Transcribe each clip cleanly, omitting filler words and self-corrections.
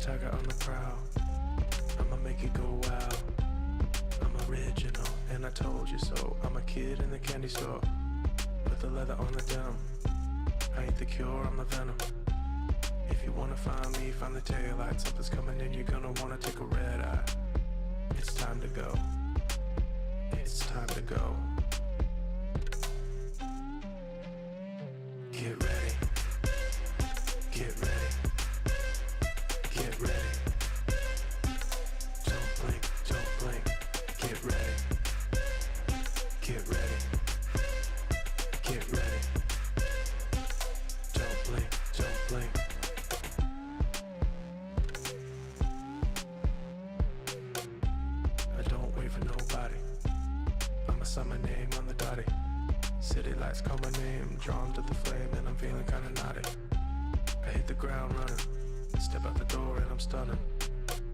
tiger on the prowl. I'ma make it go wild. I'm original, and I told you so. I'm a kid in the candy store. Put the leather on the denim. I ain't the cure, I'm the venom. If you wanna find me, find the taillight. Something's coming in, you're gonna wanna take a red eye. It's time to go. It's time to go. Get ready. Get ready. Get ready. Don't blink, don't blink. Get ready. Get ready. Get ready. Don't blink, don't blink. I don't wait for nobody. I'm a summer name on the dotty. City lights call my name, drawn to the flame, and I'm feeling kinda naughty. I hit the ground running, step out the door and I'm stunning.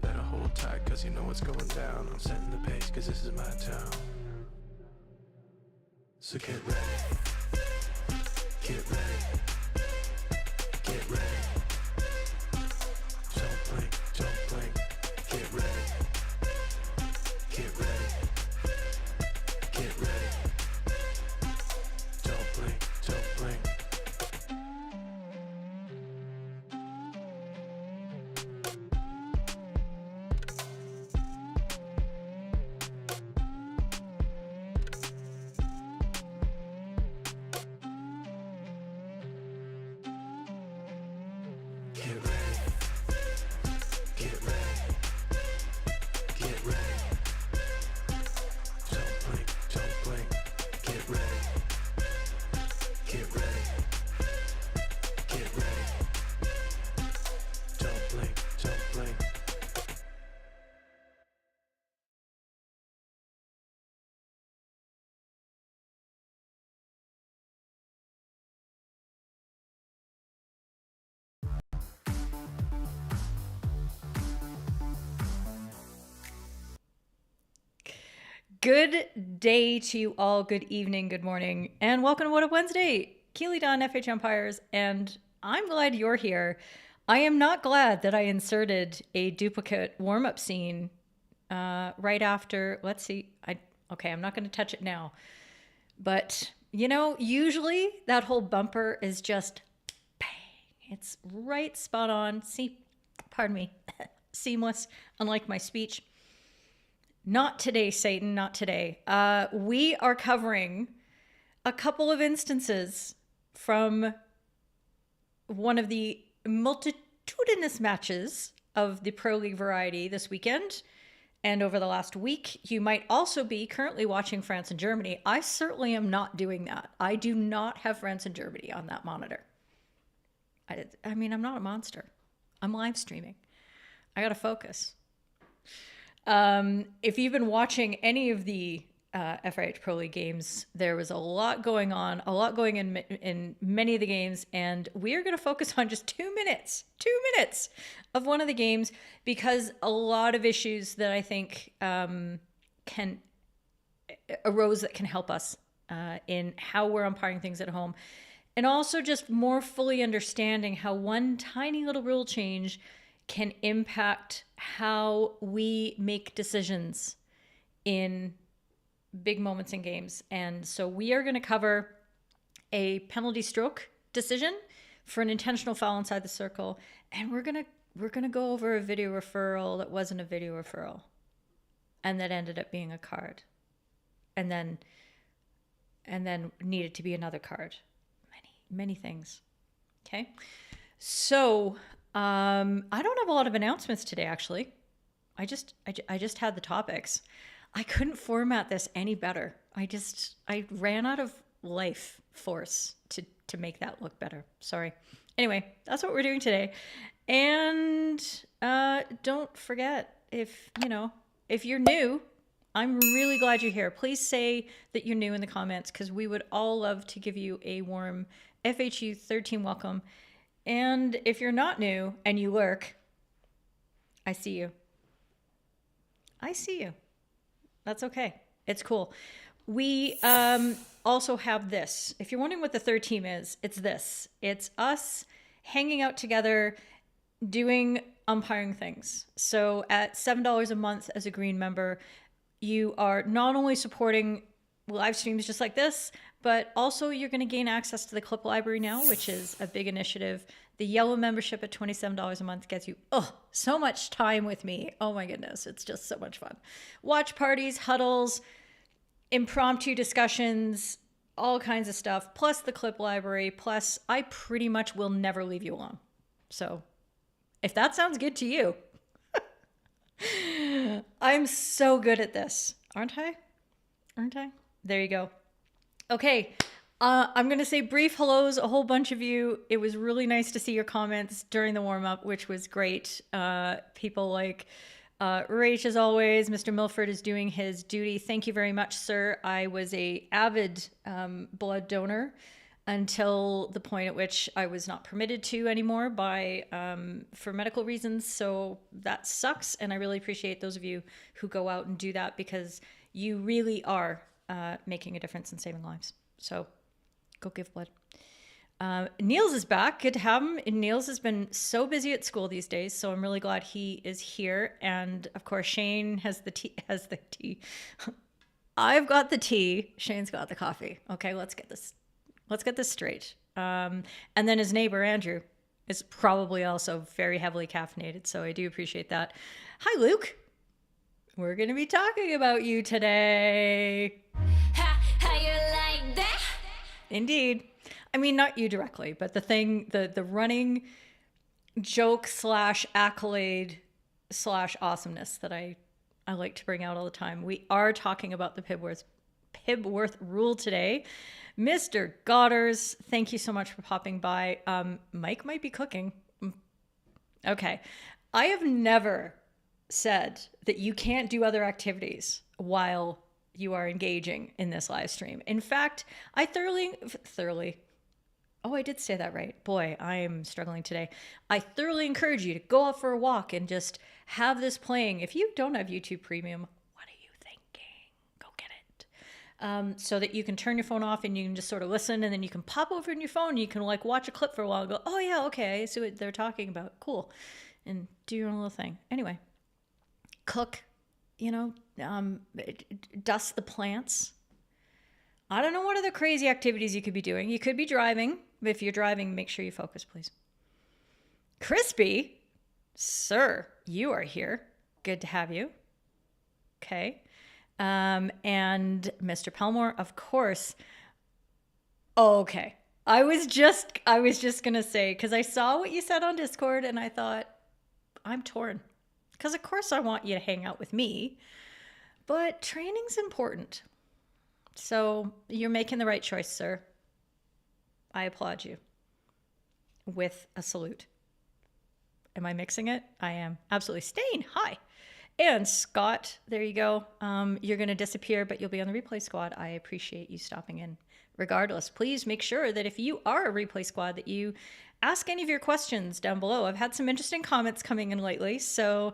Better hold tight cause you know what's going down. I'm setting the pace cause this is my town. So get ready. Get ready. Get ready. Don't blink, don't blink. Get ready. Get ready. Get ready. Don't blink, don't blink. Get ready. Get ready. Get ready. Don't blink, don't blink. Get ready. Get ready. Get ready. Don't blink, don't blink. Good day to you all. Good evening, good morning, and welcome to What Up Wednesday. Keely Dunn, FHumpires, and I'm glad you're here. I am not glad that I inserted a duplicate warm-up scene right after. Let's see. Okay, I'm not going to touch it now. But, you know, usually that whole bumper is just bang. It's right spot on. Pardon me. Seamless, unlike my speech. Not today, Satan, not today. We are covering a couple of instances from one of the multitudinous matches of the Pro League variety this weekend and over the last week. You might also be currently watching France and Germany. I certainly am not doing that. I do not have France and Germany on that monitor. I mean, I'm not a monster. I'm live streaming. I got to focus. If you've been watching any of the FIH Pro League games, there was a lot going on, a lot going in many of the games, and we are going to focus on just 2 minutes of one of the games because a lot of issues that I think arose that can help us in how we're umpiring things at home, and also just more fully understanding how one tiny little rule change can impact how we make decisions in big moments in games. And so we are going to cover a penalty stroke decision for an intentional foul inside the circle, and we're going to go over a video referral that wasn't a video referral and that ended up being a card and then needed to be another card. Many things. Okay? So I don't have a lot of announcements today, actually. I just had the topics. I couldn't format this any better. I ran out of life force to make that look better. Sorry. Anyway, that's what we're doing today. And don't forget, if you're new, I'm really glad you're here. Please say that you're new in the comments because we would all love to give you a warm FHU 13 welcome. And if you're not new and you lurk, I see you. I see you. That's okay. It's cool. We also have this. If you're wondering what the third team is, it's this. It's us hanging out together, doing umpiring things. So at $7 a month as a green member, you are not only supporting live streams just like this, but also you're going to gain access to the clip library now, which is a big initiative. The yellow membership at $27 a month gets you so much time with me. Oh my goodness, it's just so much fun. Watch parties, huddles, impromptu discussions, all kinds of stuff, plus the clip library, plus I pretty much will never leave you alone. So if that sounds good to you, I'm so good at this, aren't I? Aren't I? There you go. Okay. I'm going to say brief hellos, a whole bunch of you. It was really nice to see your comments during the warm-up, which was great. People like Rach, as always. Mr. Milford is doing his duty. Thank you very much, sir. I was a avid blood donor until the point at which I was not permitted to anymore for medical reasons. So that sucks. And I really appreciate those of you who go out and do that, because you really are making a difference in saving lives. So go give blood. Niels is back. Good to have him. And Niels has been so busy at school these days, so I'm really glad he is here. And of course, Shane has the tea. I've got the tea. Shane's got the coffee. Okay, let's get this straight. And then his neighbor Andrew is probably also very heavily caffeinated, so I do appreciate that. Hi, Luke. We're going to be talking about you today. How you like that? Indeed. I mean, not you directly, but the running joke / accolade / awesomeness that I like to bring out all the time. We are talking about the Pibworth rule today. Mr. Godders, thank you so much for popping by. Mike might be cooking. Okay. I have never said that you can't do other activities while you are engaging in this live stream. In fact, I thoroughly, I did say that right. Boy, I am struggling today. I thoroughly encourage you to go out for a walk and just have this playing. If you don't have YouTube Premium, what are you thinking? Go get it. So that you can turn your phone off and you can just sort of listen, and then you can pop over in your phone and you can like watch a clip for a while and go, oh yeah, okay, I see what they're talking about. Cool. And do your own little thing. Anyway, cook, dust the plants. I don't know what other crazy activities you could be doing. You could be driving. If you're driving, make sure you focus, please. Crispy, sir, you are here. Good to have you. Okay. And Mr. Pelmore, of course. Oh, okay. I was just going to say, because I saw what you said on Discord and I thought, I'm torn. Because of course I want you to hang out with me, but training's important. So you're making the right choice, sir. I applaud you with a salute. Am I mixing it? I am. Absolutely. Stain, hi. And Scott, there you go. You're going to disappear, but you'll be on the replay squad. I appreciate you stopping in. Regardless, please make sure that if you are a replay squad, that you ask any of your questions down below. I've had some interesting comments coming in lately, so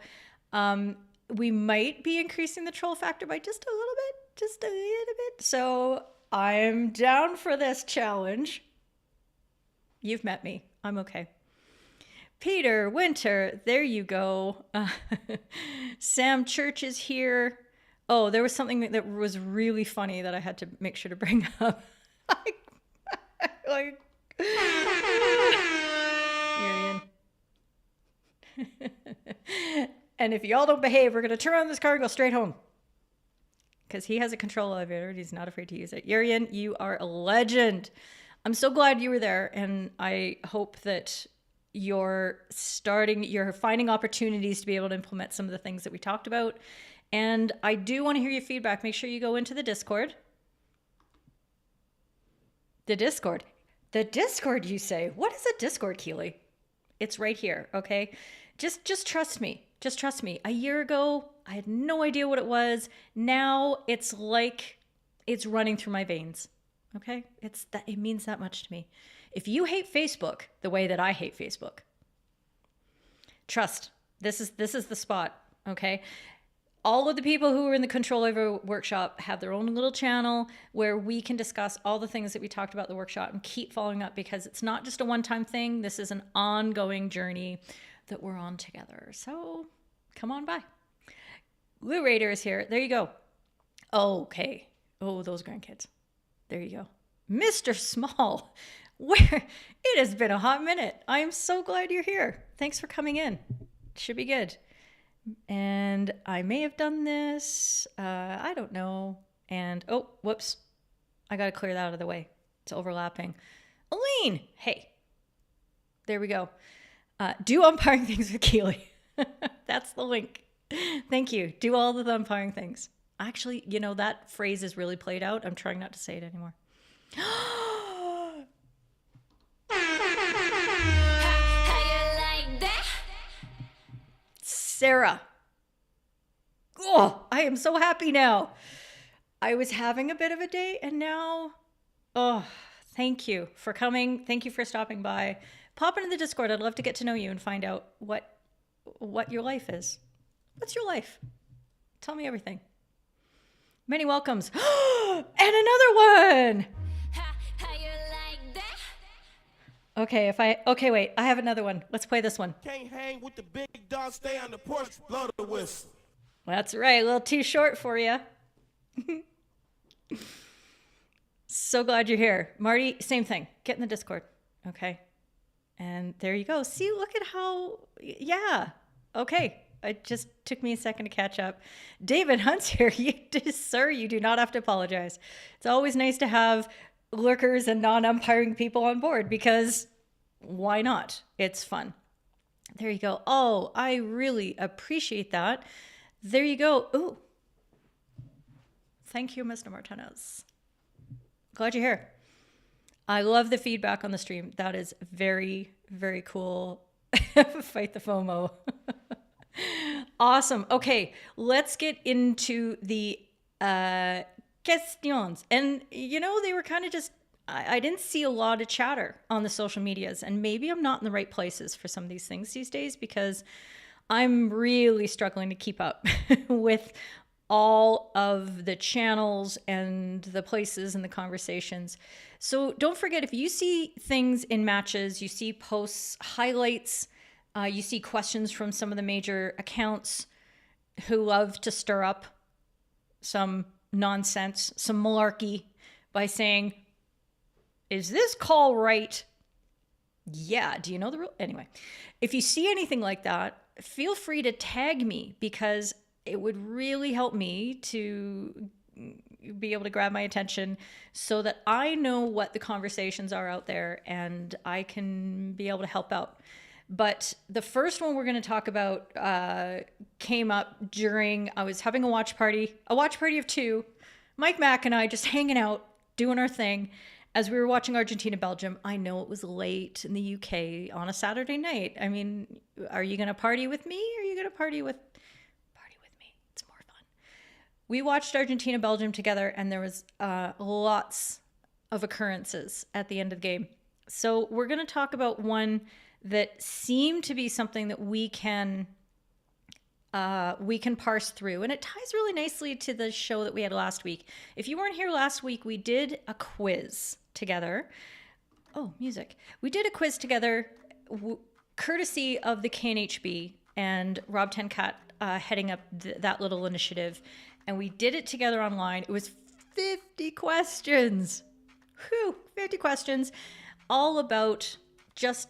we might be increasing the troll factor by just a little bit. So I'm down for this challenge. You've met me. I'm okay. Peter Winter, there you go. Sam Church is here. Oh, there was something that was really funny that I had to make sure to bring up. Like, Arian. And if y'all don't behave, we're going to turn on this car and go straight home. Because he has a control elevator and he's not afraid to use it. Urian, you are a legend. I'm so glad you were there. And I hope that you're finding opportunities to be able to implement some of the things that we talked about. And I do want to hear your feedback. Make sure you go into the Discord. The Discord, you say. What is a Discord, Keely? It's right here, okay? Just trust me. Just trust me. A year ago, I had no idea what it was. Now it's like it's running through my veins. Okay? It means that much to me. If you hate Facebook the way that I hate Facebook, trust. This is the spot, okay? All of the people who are in the Control Over workshop have their own little channel where we can discuss all the things that we talked about in the workshop and keep following up, because it's not just a one-time thing. This is an ongoing journey. that we're on together. So come on by. Lou Raider is here. There you go. Okay. Oh, those grandkids. There you go. Mr. Small, where it has been a hot minute. I am so glad you're here. Thanks for coming in. Should be good. And I may have done this. I don't know. And oh, whoops. I got to clear that out of the way. It's overlapping. Aline, hey. There we go. Do umpiring things with Keely. That's the link. Thank you. Do all of the umpiring things. Actually, you know, that phrase is really played out. I'm trying not to say it anymore. How you like that? Sarah. Oh, I am so happy now. I was having a bit of a day and now, oh, thank you for coming. Thank you for stopping by. Pop into the Discord. I'd love to get to know you and find out what your life is. What's your life? Tell me everything. Many welcomes. And another one. How you like that? Okay, wait. I have another one. Let's play this one. Can't hang with the big dog, stay on the porch, blow the whistle. That's right. A little too short for you. So glad you're here. Marty, same thing. Get in the Discord. Okay. And there you go. See, look at how, yeah. Okay. It just took me a second to catch up. David Hunt's here. Sir, you do not have to apologize. It's always nice to have lurkers and non-umpiring people on board because why not? It's fun. There you go. Oh, I really appreciate that. There you go. Ooh. Thank you, Mr. Martinez. Glad you're here. I love the feedback on the stream. That is very, very cool. Fight the FOMO. Awesome. Okay, let's get into the questions. And, you know, they were kind of just, I didn't see a lot of chatter on the social medias. And maybe I'm not in the right places for some of these things these days because I'm really struggling to keep up with all of the channels and the places and the conversations. So don't forget, if you see things in matches, you see posts, highlights, you see questions from some of the major accounts who love to stir up some nonsense, some malarkey by saying, is this call right? Yeah, do you know the rule? Anyway, if you see anything like that, feel free to tag me because it would really help me to be able to grab my attention so that I know what the conversations are out there and I can be able to help out. But the first one we're going to talk about came up during, I was having a watch party of two, Mike Mack and I just hanging out, doing our thing as we were watching Argentina-Belgium. I know it was late in the UK on a Saturday night. I mean, are you going to party with me or are you going to party with me? It's more fun. We watched Argentina-Belgium together and there was lots of occurrences at the end of the game. So we're going to talk about one that seemed to be something that we can parse through. And it ties really nicely to the show that we had last week. If you weren't here last week, we did a quiz together. Oh, music. We did a quiz together, courtesy of the KNHB and Rob Tenkat heading up that little initiative. And we did it together online. It was 50 questions. Whew, 50 questions. All about just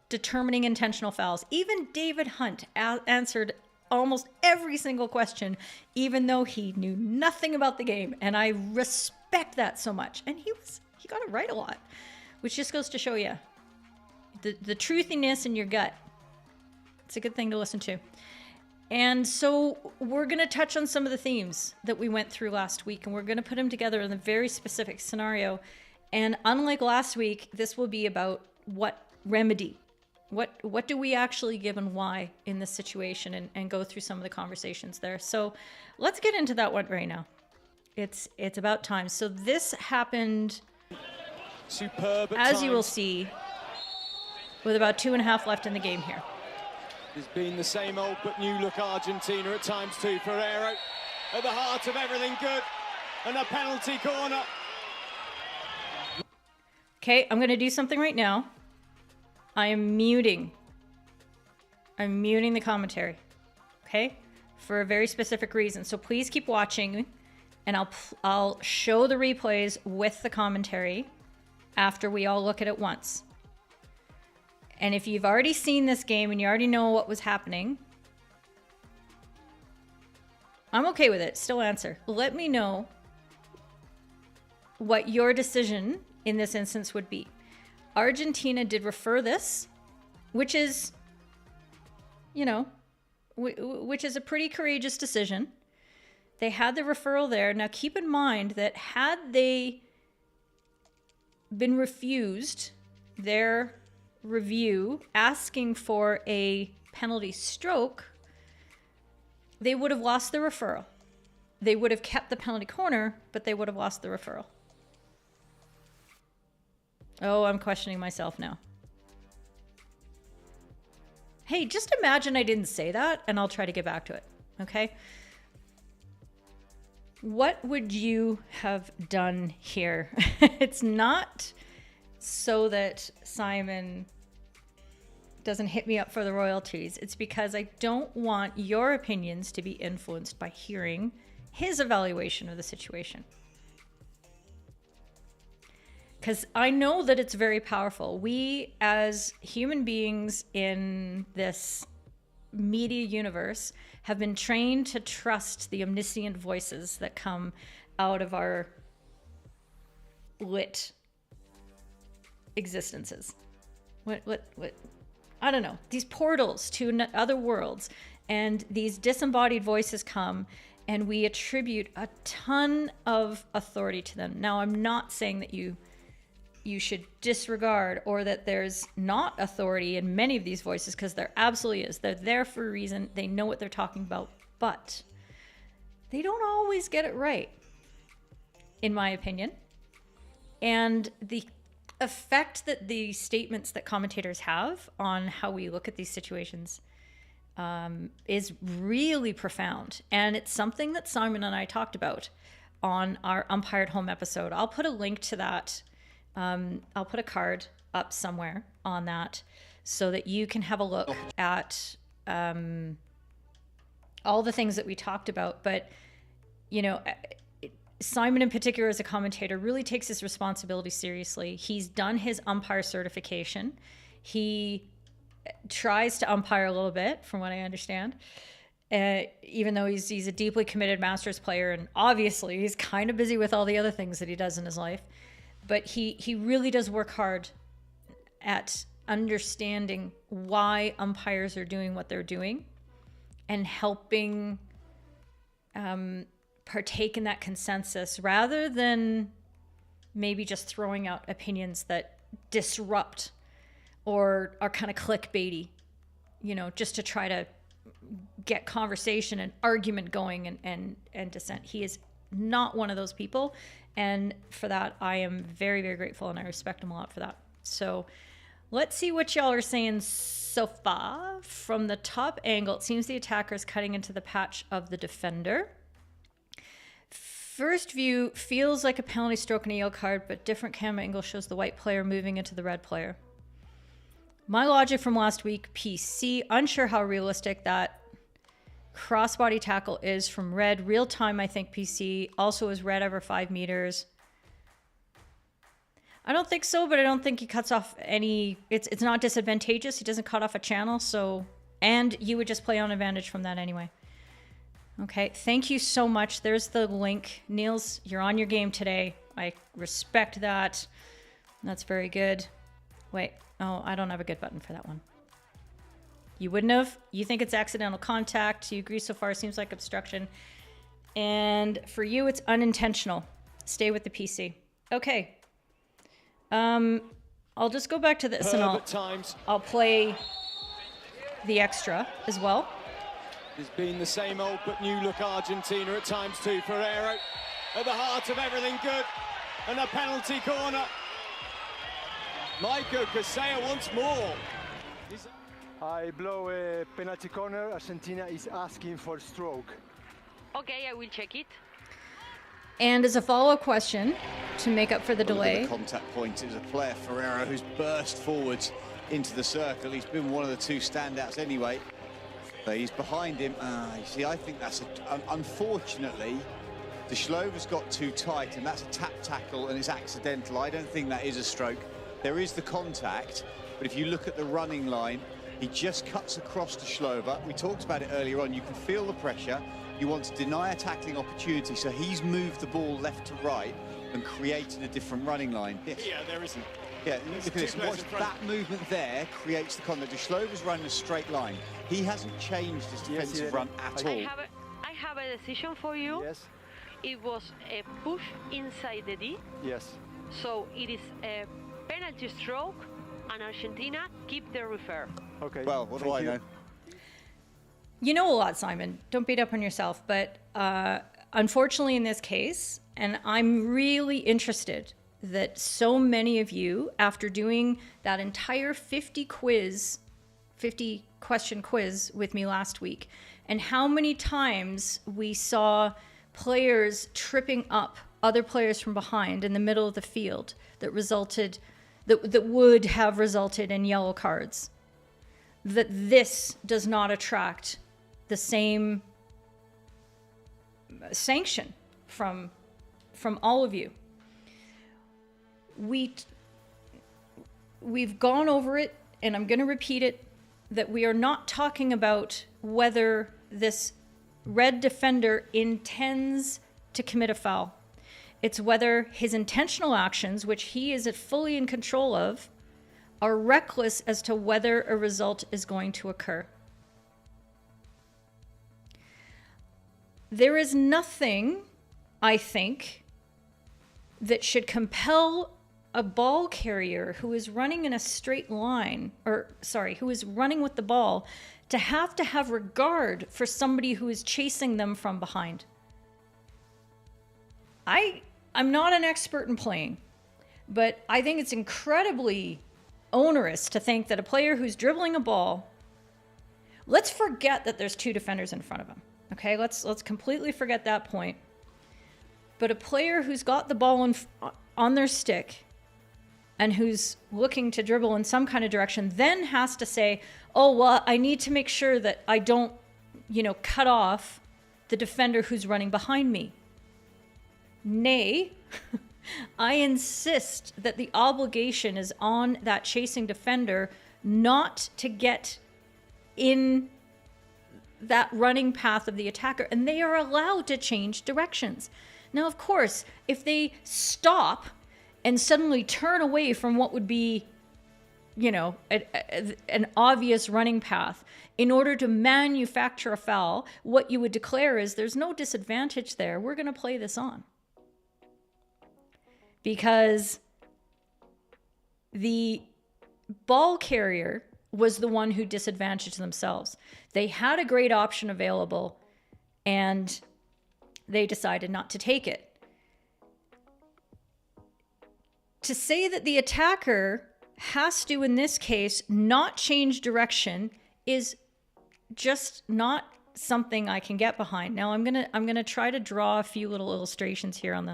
determining intentional fouls. Even David Hunt answered almost every single question, even though he knew nothing about the game. And I respect that so much. And he got it right a lot, which just goes to show you the truthiness in your gut. It's a good thing to listen to. And so we're going to touch on some of the themes that we went through last week, and we're going to put them together in a very specific scenario. And unlike last week, this will be about what remedy. What do we actually give and why in this situation, and go through some of the conversations there. So let's get into that one right now. It's about time. So this happened, superb as you will see, with about 2.5 left in the game here. It's been the same old but new look Argentina at times too. Ferrero at the heart of everything good, and a penalty corner. Okay, I'm going to do something right now. I am muting I'm muting the commentary, okay? For a very specific reason. So please keep watching, and I'll show the replays with the commentary after we all look at it once. And if you've already seen this game and you already know what was happening, I'm okay with it. Still answer. Let me know what your decision in this instance would be. Argentina did refer this, which is, you know, which is a pretty courageous decision. They had the referral there. Now keep in mind that had they been refused their review asking for a penalty stroke, they would have lost the referral. They would have kept the penalty corner, but they would have lost the referral. Oh, I'm questioning myself now. Hey, just imagine I didn't say that, and I'll try to get back to it, okay? What would you have done here? It's not so that Simon doesn't hit me up for the royalties. It's because I don't want your opinions to be influenced by hearing his evaluation of the situation. Because I know that it's very powerful. We, as human beings in this media universe, have been trained to trust the omniscient voices that come out of our lit existences. What? I don't know. These portals to other worlds, and these disembodied voices come, and we attribute a ton of authority to them. Now, I'm not saying that you should disregard or that there's not authority in many of these voices, because there absolutely is. They're there for a reason. They know what they're talking about, but they don't always get it right, in my opinion. And the effect that the statements that commentators have on how we look at these situations is really profound. And it's something that Simon and I talked about on our Umpire at Home episode. I'll put a link to that. I'll put a card up somewhere on that so that you can have a look at all the things that we talked about. But, you know, Simon in particular as a commentator really takes his responsibility seriously. He's done his umpire certification. He tries to umpire a little bit, from what I understand, even though he's a deeply committed Masters player, and obviously he's kind of busy with all the other things that he does in his life. But he really does work hard at understanding why umpires are doing what they're doing and helping partake in that consensus rather than maybe just throwing out opinions that disrupt or are kind of clickbaity, you know, just to try to get conversation and argument going and dissent. He is not one of those people. And for that, I am very, very grateful, and I respect him a lot for that. So let's see what y'all are saying so far. From the top angle, it seems the attacker is cutting into the patch of the defender. First view feels like a penalty stroke and a yellow card, but different camera angle shows the white player moving into the red player. My logic from last week, PC, unsure how realistic that crossbody tackle is from red. Real time, I think PC also is red over 5 meters. I don't think so, but I don't think he cuts off any. It's not disadvantageous. He doesn't cut off a channel, so, and you would just play on advantage from that anyway. Okay, thank you so much. There's the link. Niels, you're on your game today. I respect that. That's very good. Wait, oh, I don't have a good button for that one. You wouldn't have. You think it's accidental contact. You agree so far. Seems like obstruction. And for you, it's unintentional. Stay with the PC. Okay. I'll just go back to this and I'll play the extra as well. It's been the same old but new look Argentina at times too. Referral at the heart of everything good. And a penalty corner. Michael Casella once more. I blow a penalty corner. Argentina is asking for stroke. Okay, I will check it. And as a follow-up question, to make up for the delay. The contact point is a player, Ferreira, who's burst forwards into the circle. He's been one of the two standouts anyway. But he's behind him. You see, I think that's unfortunately, the Schlover's got too tight, and that's a tap tackle, and it's accidental. I don't think that is a stroke. There is the contact, but if you look at the running line, he just cuts across to Schlover. We talked about it earlier on. You can feel the pressure. You want to deny a tackling opportunity, so he's moved the ball left to right and created a different running line. Yes. Yeah, there isn't. Yeah, look at this. Watch that movement there creates the contact. Schlover's running a straight line. He hasn't changed his defensive run at all. I have a decision for you. Yes. It was a push inside the D. Yes. So it is a penalty stroke, and Argentina keep the refer. Okay. Well, what do I know? You know a lot, Simon. Don't beat up on yourself. But unfortunately, in this case, and I'm really interested that so many of you, after doing that entire 50 question quiz with me last week, and how many times we saw players tripping up other players from behind in the middle of the field that would have resulted in yellow cards, that this does not attract the same sanction from all of you. We've gone over it, and I'm going to repeat it, that we are not talking about whether this red defender intends to commit a foul. It's whether his intentional actions, which he is fully in control of, are reckless as to whether a result is going to occur. There is nothing, I think, that should compel a ball carrier who is running in a straight line, who is running with the ball, to have regard for somebody who is chasing them from behind. I'm not an expert in playing, but I think it's incredibly onerous to think that a player who's dribbling a ball, let's forget that there's two defenders in front of him. Okay, let's completely forget that point. But a player who's got the ball on their stick and who's looking to dribble in some kind of direction then has to say, oh, well, I need to make sure that I don't, cut off the defender who's running behind me. Nay, I insist that the obligation is on that chasing defender not to get in that running path of the attacker, and they are allowed to change directions. Now, of course, if they stop and suddenly turn away from what would be, an obvious running path in order to manufacture a foul, what you would declare is there's no disadvantage there. We're going to play this on. Because the ball carrier was the one who disadvantaged themselves. They had a great option available, and they decided not to take it. To say that the attacker has to, in this case, not change direction is just not something I can get behind. Now I'm gonna try to draw a few little illustrations here on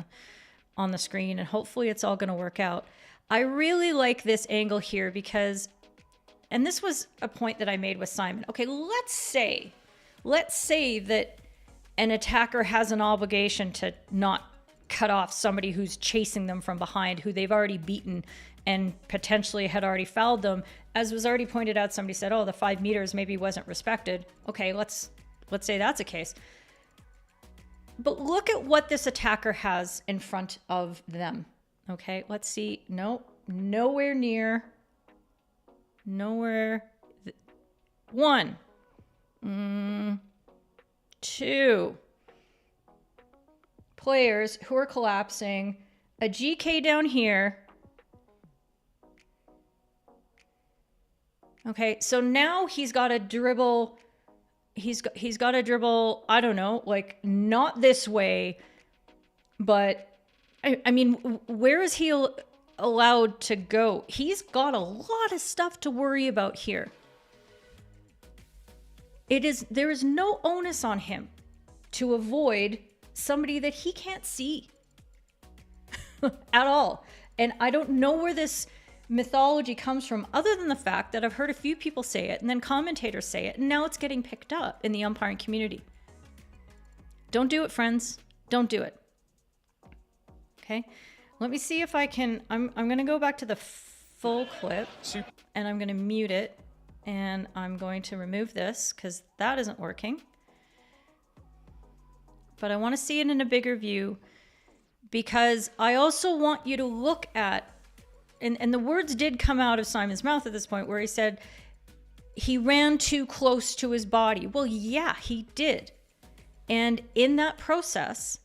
the screen, and hopefully it's all gonna work out. I really like this angle here because, and this was a point that I made with Simon. Okay, let's say that an attacker has an obligation to not cut off somebody who's chasing them from behind, who they've already beaten and potentially had already fouled them. As was already pointed out, somebody said, oh, the 5 meters maybe wasn't respected. Okay, let's say that's a case. But look at what this attacker has in front of them. Okay, let's see. No, nowhere near. Nowhere. 1. 2. Players who are collapsing. A GK down here. Okay, so now he's got to dribble. He's got to dribble, I don't know, like not this way, but I mean, where is he allowed to go? He's got a lot of stuff to worry about here. There is no onus on him to avoid somebody that he can't see at all. And I don't know where this mythology comes from, other than the fact that I've heard a few people say it and then commentators say it, and now it's getting picked up in the umpiring community. Don't do it, friends. Don't do it. Okay, let me see if I can. I'm going to go back to the full clip and I'm going to mute it, and I'm going to remove this because that isn't working. But I want to see it in a bigger view, because I also want you to look at, and the words did come out of Simon's mouth at this point where he said he ran too close to his body. Well, yeah, he did. And in that process,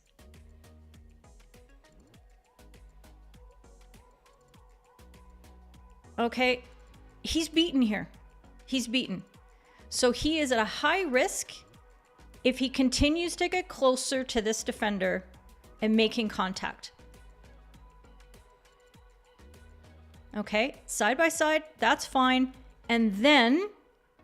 okay, he's beaten here. He's beaten. So he is at a high risk if he continues to get closer to this defender and making contact. Okay, side by side, that's fine. And then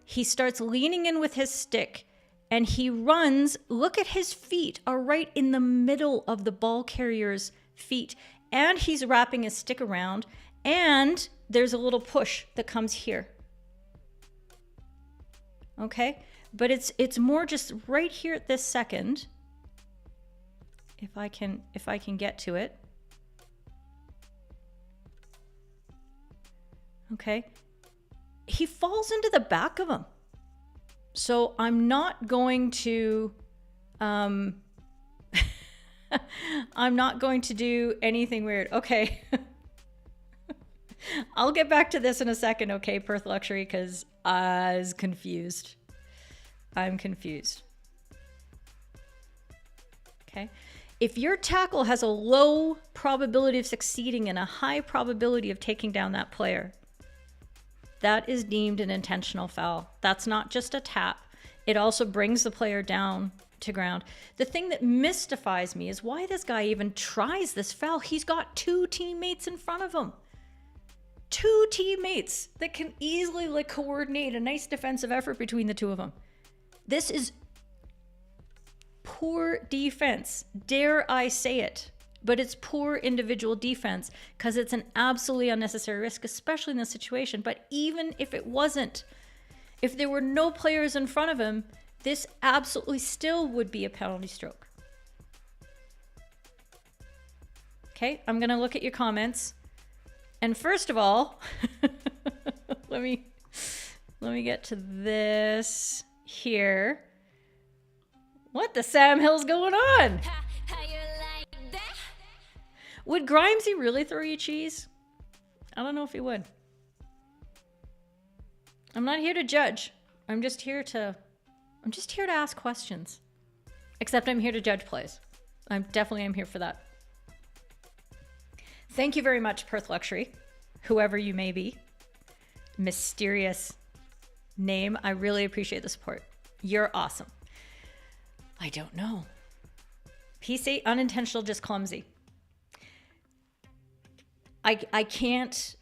he starts leaning in with his stick and he runs. Look at his feet are right in the middle of the ball carrier's feet. And he's wrapping his stick around, and there's a little push that comes here. Okay, but it's more just right here at this second. If I can get to it. Okay, he falls into the back of him. So I'm not going to I'm not going to do anything weird. Okay. I'll get back to this in a second, okay, Perth Luxury, because I was confused. I'm confused. Okay. If your tackle has a low probability of succeeding and a high probability of taking down that player, that is deemed an intentional foul. That's not just a tap. It also brings the player down to ground. The thing that mystifies me is why this guy even tries this foul. He's got two teammates in front of him. Two teammates that can easily like coordinate a nice defensive effort between the two of them. This is poor defense. Dare I say it? But it's poor individual defense because it's an absolutely unnecessary risk, especially in this situation. But even if it wasn't, if there were no players in front of him, this absolutely still would be a penalty stroke. Okay, I'm gonna look at your comments. And first of all, let me get to this here. What the Sam Hill's going on? How you like that? Would Grimesy really throw you cheese? I don't know if he would. I'm not here to judge. I'm just here to ask questions. Except I'm here to judge plays. I definitely am here for that. Thank you very much, Perth Luxury, whoever you may be. Mysterious name. I really appreciate the support. You're awesome. I don't know. PC, unintentional, just clumsy. I can't.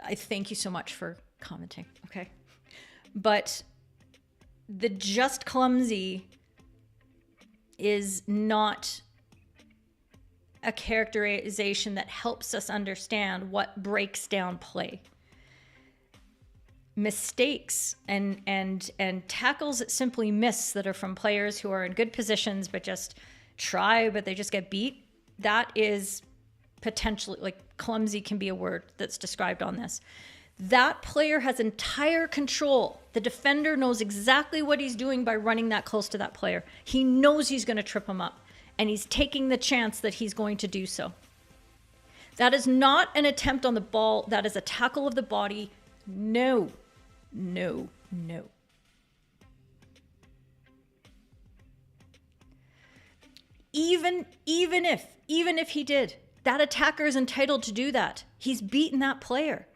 I thank you so much for commenting, okay? But the just clumsy is not a characterization that helps us understand what breaks down play. Mistakes and tackles that simply miss that are from players who are in good positions but just try but they just get beat, that is potentially, like, clumsy can be a word that's described on this. That player has entire control. The defender knows exactly what he's doing by running that close to that player. He knows he's going to trip him up, and he's taking the chance that he's going to do so. That is not an attempt on the ball. That is a tackle of the body. No, no, no. Even if he did, that attacker is entitled to do that. He's beaten that player.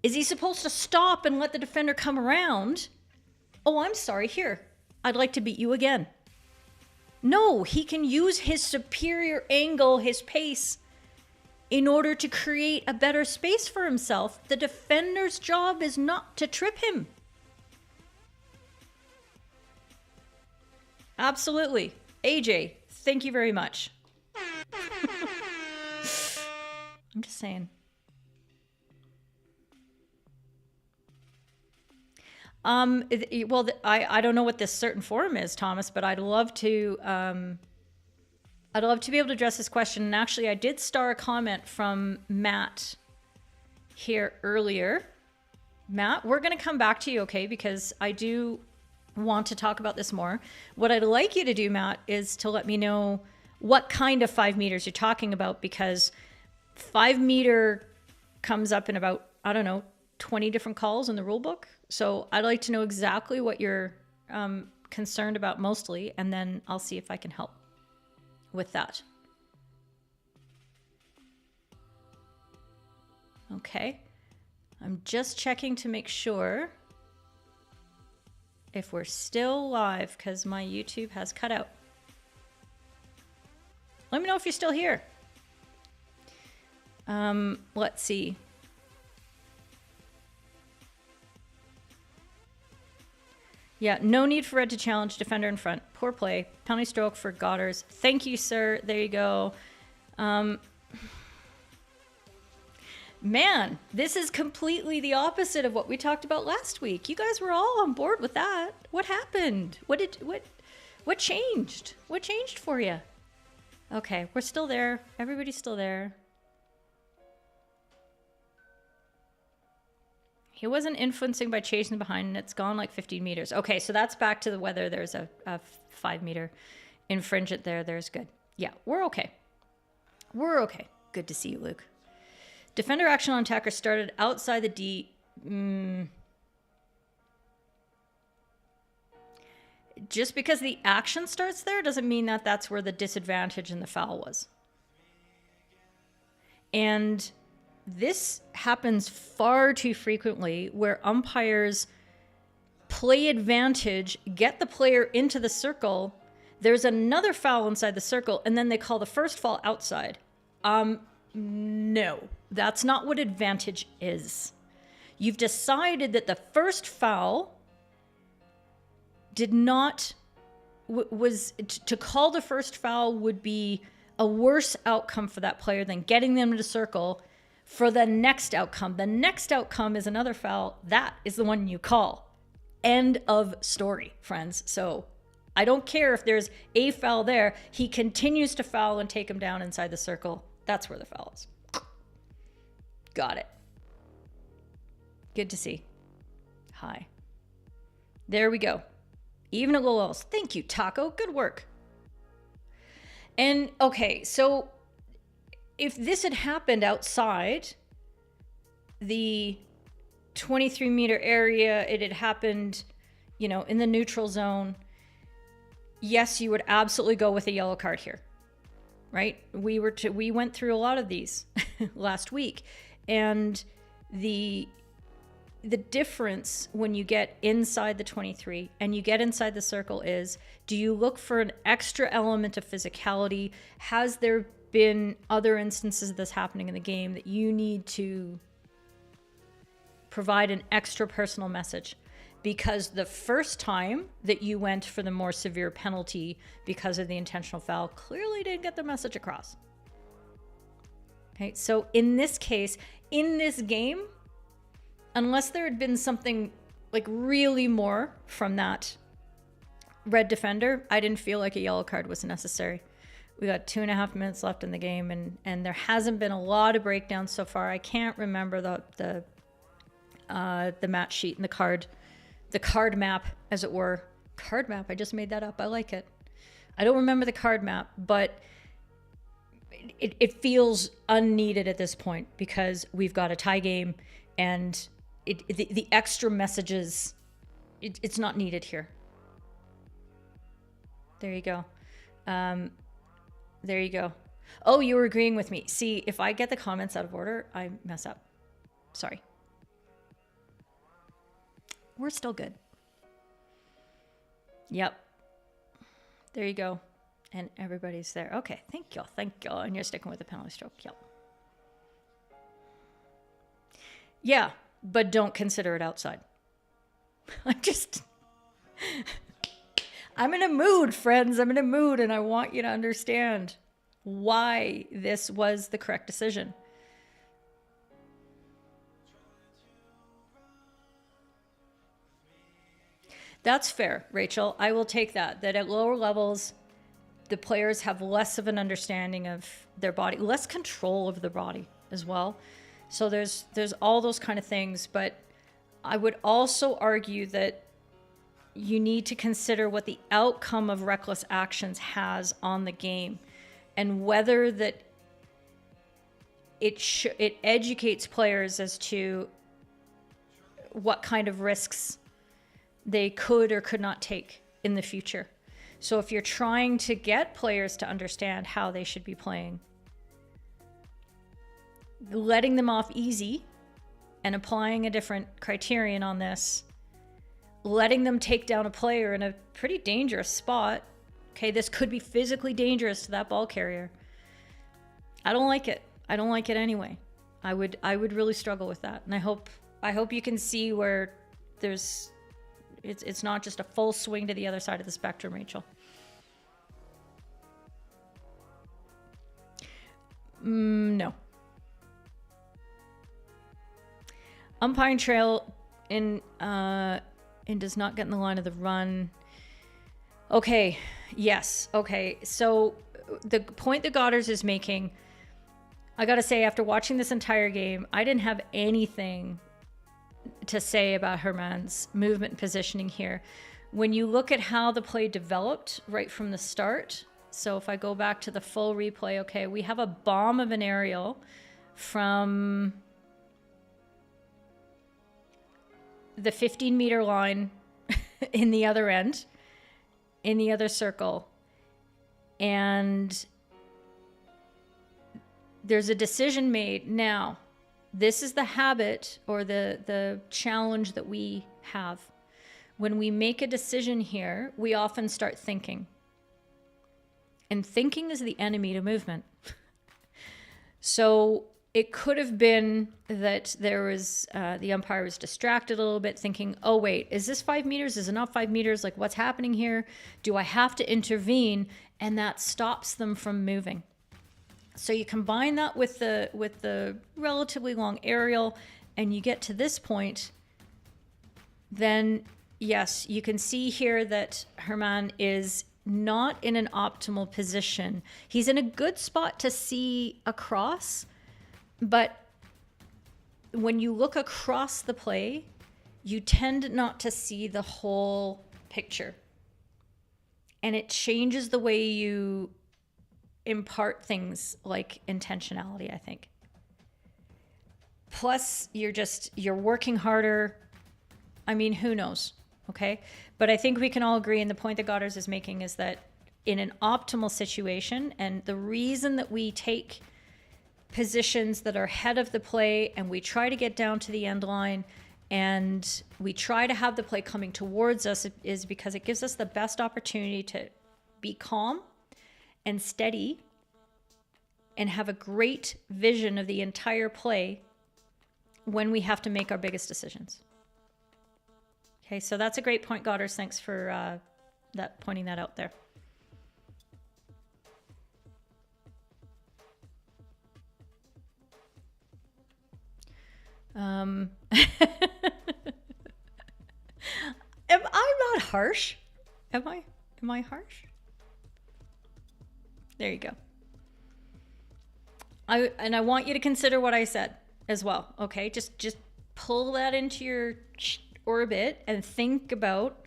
Is he supposed to stop and let the defender come around? Oh, I'm sorry, here. I'd like to beat you again. No, he can use his superior angle, his pace, in order to create a better space for himself. The defender's job is not to trip him. Absolutely. AJ, thank you very much. I'm just saying. Well, I don't know what this certain forum is, Thomas, but I'd love to be able to address this question. And actually, I did star a comment from Matt here earlier. Matt, we're going to come back to you, okay? Because I do want to talk about this more. What I'd like you to do, Matt, is to let me know what kind of 5 meters you're talking about, because 5 meter comes up in about, I don't know, 20 different calls in the rule book. So I'd like to know exactly what you're concerned about mostly, and then I'll see if I can help with that. Okay. I'm just checking to make sure if we're still live, because my YouTube has cut out. Let me know if you're still here. Let's see. Yeah, no need for red to challenge, defender in front. Poor play. Penalty stroke for Godders. Thank you, sir. There you go. Man, this is completely the opposite of what we talked about last week. You guys were all on board with that. What happened? What changed? What changed for you? Okay, we're still there. Everybody's still there. He wasn't influencing by chasing behind, and it's gone like 15 meters. Okay, so that's back to the whether there's a 5 meter infringement there. There's good. Yeah, we're okay. We're okay. Good to see you, Luke. Defender action on attacker started outside the D. Just because the action starts there doesn't mean that that's where the disadvantage in the foul was. And this happens far too frequently, where umpires play advantage, get the player into the circle, there's another foul inside the circle, and then they call the first foul outside. No, that's not what advantage is. You've decided that the first foul did not, to call the first foul would be a worse outcome for that player than getting them to the circle for the next outcome. The next outcome is another foul. That is the one you call. End of story, friends. So I don't care if there's a foul there. He continues to foul and take him down inside the circle. That's where the foul is. Got it. Good to see. Hi. There we go. Even at low levels. Thank you, Taco. Good work. And okay, so if this had happened outside the 23 meter area, it had happened, you know, in the neutral zone, yes, you would absolutely go with a yellow card here, right? We went through a lot of these last week, and the difference when you get inside the 23 and you get inside the circle is, do you look for an extra element of physicality? Has there been other instances of this happening in the game that you need to provide an extra personal message? Because the first time that you went for the more severe penalty because of the intentional foul clearly didn't get the message across. Okay, so in this case, in this game, unless there had been something like really more from that red defender, I didn't feel like a yellow card was necessary. We got 2.5 minutes left in the game, and there hasn't been a lot of breakdowns so far. I can't remember the match sheet and the card map, as it were. Card map, I just made that up. I like it. I don't remember the card map, but it feels unneeded at this point because we've got a tie game, and the extra messages, it's not needed here. There you go. There you go. Oh, you were agreeing with me. See, if I get the comments out of order, I mess up. Sorry. We're still good. Yep. There you go. And everybody's there. Okay, thank y'all. Thank y'all. And you're sticking with the penalty stroke. Yep. Yeah, but don't consider it outside. I'm in a mood, friends. I'm in a mood, and I want you to understand why this was the correct decision. That's fair, Rachel. I will take that. That at lower levels, the players have less of an understanding of their body, less control of their body as well. So there's all those kind of things. But I would also argue that you need to consider what the outcome of reckless actions has on the game, and whether that it educates players as to what kind of risks they could or could not take in the future. So if you're trying to get players to understand how they should be playing, letting them off easy and applying a different criterion on this, letting them take down a player in a pretty dangerous spot. Okay, this could be physically dangerous to that ball carrier. I don't like it. I don't like it anyway. I would really struggle with that. And I hope you can see where it's not just a full swing to the other side of the spectrum, Rachel. No. Umpiring trail in does not get in the line of the run. Okay. Yes. Okay. So the point that Goddard is making, I got to say, after watching this entire game, I didn't have anything to say about Herman's movement and positioning here. When you look at how the play developed right from the start, so if I go back to the full replay, okay, we have a bomb of an aerial from the 15-meter line in the other end, in the other circle, and there's a decision made. Now, this is the habit or the challenge that we have. When we make a decision here, we often start thinking. And thinking is the enemy to movement. So it could have been that there was, the umpire was distracted a little bit, thinking, oh, wait, is this 5 meters? Is it not 5 meters? Like, what's happening here? Do I have to intervene? And that stops them from moving. So you combine that with the relatively long aerial, and you get to this point, then yes, you can see here that Herman is not in an optimal position. He's in a good spot to see across, but when you look across the play, you tend not to see the whole picture. And it changes the way you impart things like intentionality, I think. Plus, you're working harder. I mean, who knows? Okay. But I think we can all agree, and the point that Goddard is making is that in an optimal situation, and the reason that we take positions that are ahead of the play and we try to get down to the end line and we try to have the play coming towards us is because it gives us the best opportunity to be calm and steady and have a great vision of the entire play when we have to make our biggest decisions. Okay, so that's a great point, Goddard. Thanks for pointing that out there. Am I not harsh? Am I harsh? There you go. I want you to consider what I said as well. Okay, just pull that into your orbit and think about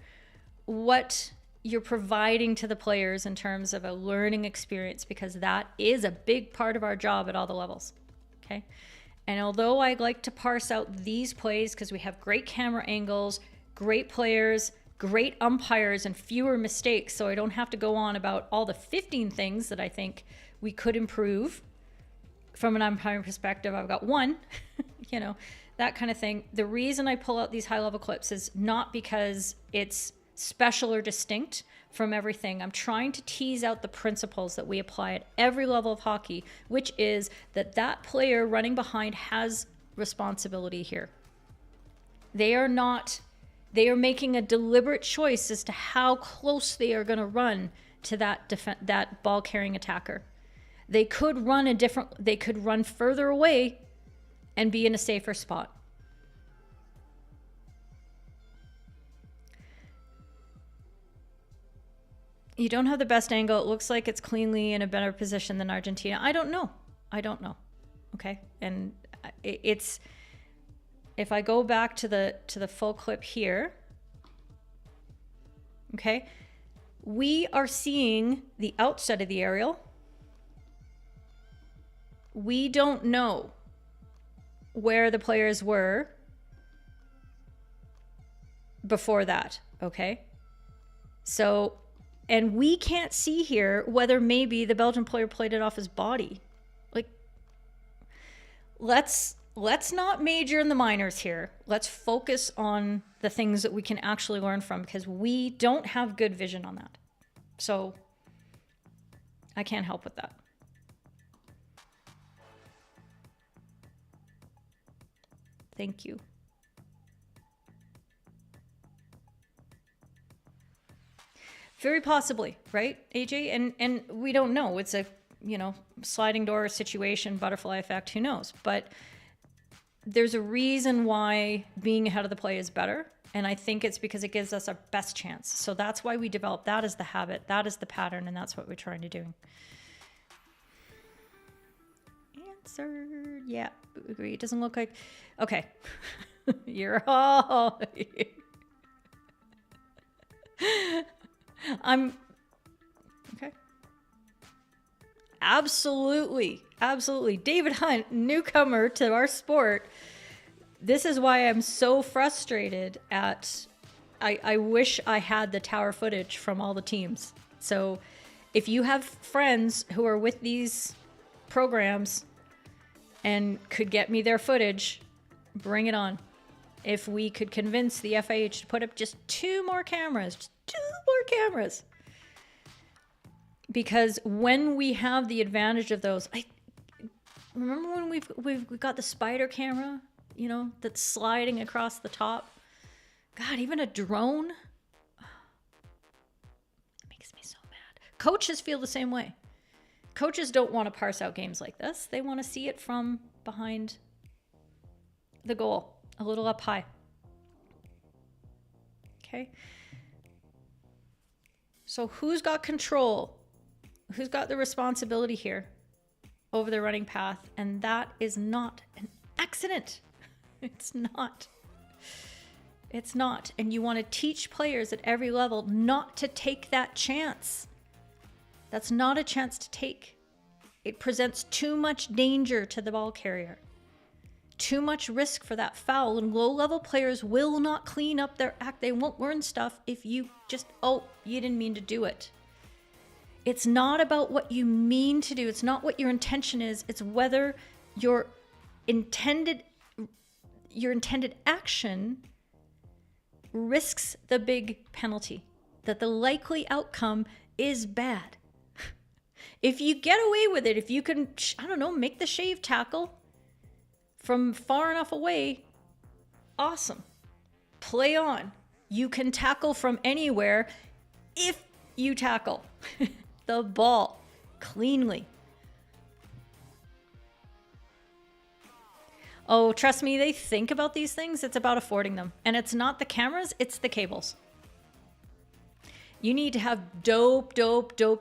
what you're providing to the players in terms of a learning experience, because that is a big part of our job at all the levels. Okay. And although I like to parse out these plays because we have great camera angles, great players, great umpires, and fewer mistakes, so I don't have to go on about all the 15 things that I think we could improve from an umpiring perspective. I've got one, that kind of thing. The reason I pull out these high-level clips is not because it's special or distinct from everything. I'm trying to tease out the principles that we apply at every level of hockey, which is that player running behind has responsibility here. They are making a deliberate choice as to how close they are going to run to that ball carrying attacker. They could run further away and be in a safer spot. You don't have the best angle. It looks like it's cleanly in a better position than Argentina. I don't know. Okay. And it's, if I go back to the full clip here, okay, we are seeing the outside of the aerial. We don't know where the players were before that, okay? So, and we can't see here whether maybe the Belgian player played it off his body. Like, let's not major in the minors here. Let's focus on the things that we can actually learn from, because we don't have good vision on that. So I can't help with that. Thank you. Very possibly, right, AJ? And we don't know. It's a, you know, sliding door situation, butterfly effect, who knows? But there's a reason why being ahead of the play is better. And I think it's because it gives us our best chance. So that's why we develop that as the habit, that is the pattern, and that's what we're trying to do. Answered. Yeah, agree. It doesn't look like, okay. You're all, okay. Absolutely. David Hunt, newcomer to our sport. This is why I'm so frustrated at, I wish I had the tower footage from all the teams. So if you have friends who are with these programs and could get me their footage, bring it on. If we could convince the FIH to put up just 2 more cameras, because when we have the advantage of those, I remember when we've got the spider camera, you know, that's sliding across the top. God, even a drone. It makes me so mad. Coaches feel the same way. Coaches don't want to parse out games like this. They want to see it from behind the goal, a little up high. Okay. So who's got control? Who's got the responsibility here over the running path? And that is not an accident. It's not. It's not. And you want to teach players at every level not to take that chance. That's not a chance to take. It presents too much danger to the ball carrier. Too much risk for that foul. And low-level players will not clean up their act. They won't learn stuff if you just, oh, you didn't mean to do it. It's not about what you mean to do. It's not what your intention is. It's whether your intended action risks the big penalty, that the likely outcome is bad. If you get away with it, if you can, I don't know, make the shave tackle from far enough away, awesome. Play on. You can tackle from anywhere if you tackle the ball cleanly. Oh, trust me, they think about these things. It's about affording them. And it's not the cameras, it's the cables. You need to have dope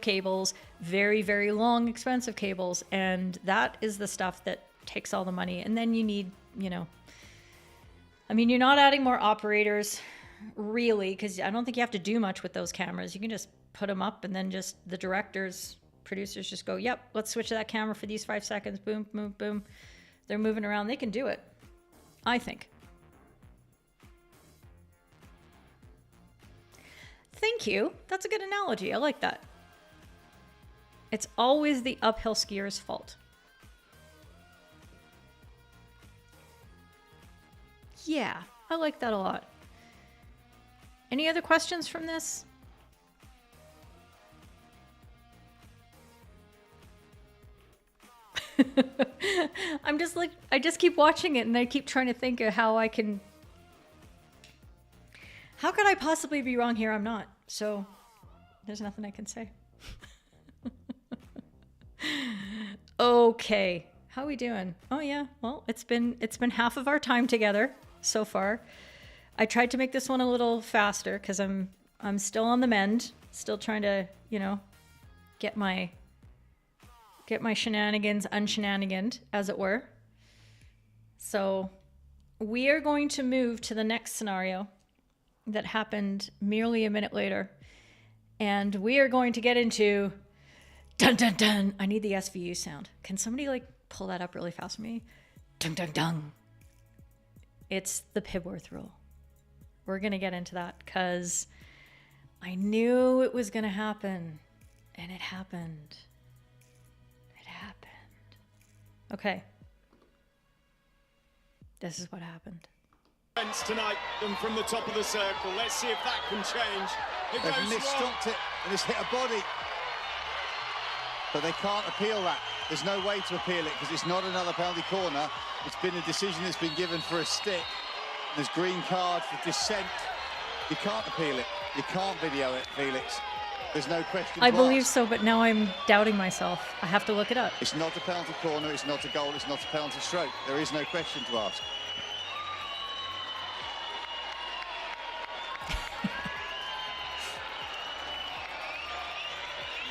cables, very, very long, expensive cables. And that is the stuff that takes all the money. And then you need, you know, I mean, you're not adding more operators really, because I don't think you have to do much with those cameras. You can just put them up and then just the directors, producers just go, yep, let's switch to that camera for these 5 seconds. Boom, boom, boom. They're moving around. They can do it, I think. Thank you. That's a good analogy. I like that. It's always the uphill skier's fault. Yeah, I like that a lot. Any other questions from this? I'm just like, I just keep watching it and I keep trying to think of how I can, how could I possibly be wrong here? I'm not. So there's nothing I can say. Okay. How are we doing? Oh yeah. Well, it's been half of our time together so far. I tried to make this one a little faster because I'm still on the mend. Still trying to, you know, get my shenanigans unshenaniganed, as it were. So we are going to move to the next scenario that happened merely a minute later. And we are going to get into dun dun dun. I need the SVU sound. Can somebody like pull that up really fast for me? Dun dun dun. It's the Pibworth rule. We're going to get into that because I knew it was going to happen. And it happened. It happened. Okay. This is what happened. Tonight and from the top of the circle. Let's see if that can change. It They've goes misstopped it and it's hit a body. But they can't appeal that. There's no way to appeal it because it's not another penalty corner. It's been a decision that's been given for a stick. There's green card for dissent. You can't appeal it. You can't video it, Felix. There's no question. I believe so, but now I'm doubting myself. I have to look it up. It's not a penalty corner, it's not a goal, it's not a penalty stroke. There is no question to ask.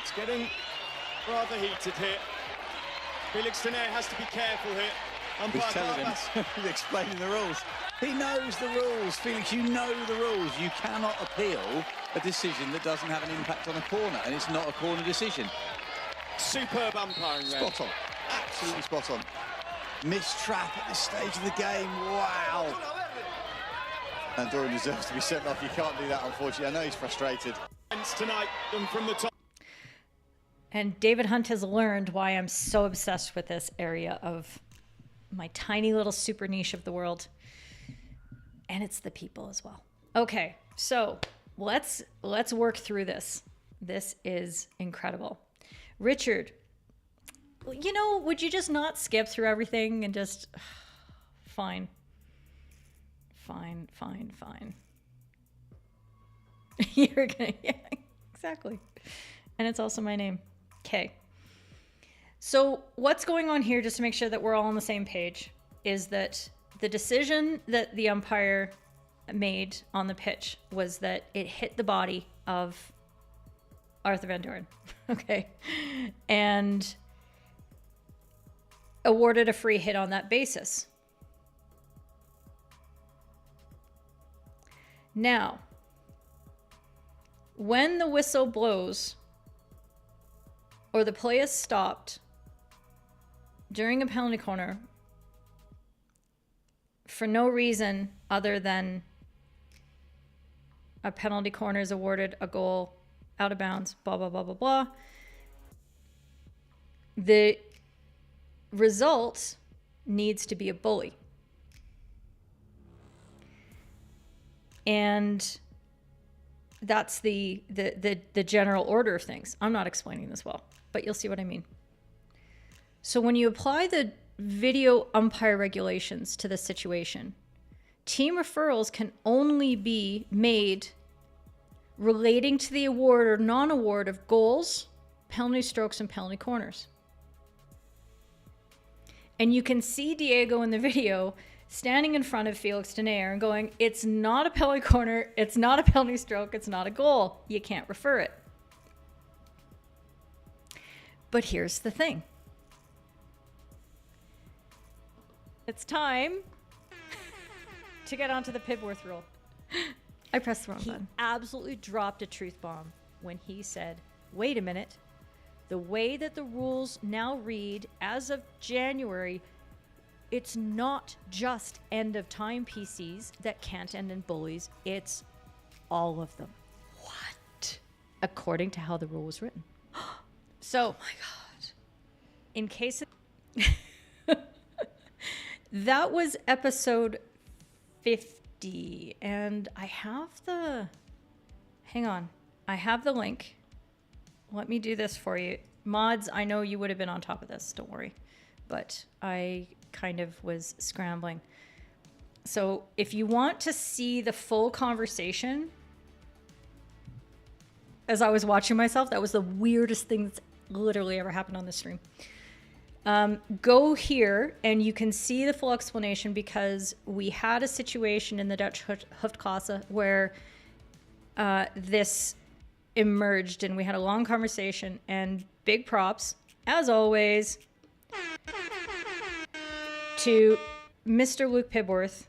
It's getting rather heated here. Felix Tenaire has to be careful here. He's telling him, he's explaining the rules. He knows the rules, Felix, you know the rules. You cannot appeal a decision that doesn't have an impact on a corner, and it's not a corner decision. Superb umpiring there. Spot on, absolutely spot on. Missed trap at this stage of the game, wow. And Dorian deserves to be sent off. You can't do that, unfortunately. I know he's frustrated. Tonight and from the top. And David Hunt has learned why I'm so obsessed with this area of my tiny little super niche of the world. And it's the people as well. Okay, so let's work through this. This is incredible. Richard, you know, would you just not skip through everything and just fine. You're gonna, yeah, exactly. And it's also my name. Okay. So what's going on here, just to make sure that we're all on the same page, is that the decision that the umpire made on the pitch was that it hit the body of Arthur Van Doren. Okay. And awarded a free hit on that basis. Now, when the whistle blows or the play is stopped during a penalty corner for no reason other than a penalty corner is awarded, a goal out of bounds, blah, blah, blah, blah, blah, the result needs to be a bully. And that's the general order of things. I'm not explaining this well, but you'll see what I mean. So when you apply the video umpire regulations to the situation, team referrals can only be made relating to the award or non-award of goals, penalty strokes, and penalty corners. And you can see Diego in the video standing in front of Felix Tenaire and going, it's not a penalty corner, it's not a penalty stroke, it's not a goal. You can't refer it. But here's the thing. It's time to get onto the Pibworth rule. I pressed the wrong button. He absolutely dropped a truth bomb when he said, wait a minute, the way that the rules now read as of January, it's not just end of time PCs that can't end in bullies, it's all of them. What? According to how the rule was written. So, oh my God. In case of that was episode 50, and I have the, hang on, I have the link. Let me do this for you. Mods, I know you would have been on top of this, don't worry. But I kind of was scrambling. So if you want to see the full conversation, as I was watching myself, that was the weirdest thing that's literally ever happened on this stream. Go here and you can see the full explanation, because we had a situation in the Dutch Hoofdklasse where this emerged and we had a long conversation, and big props, as always, to Mr. Luke Pibworth.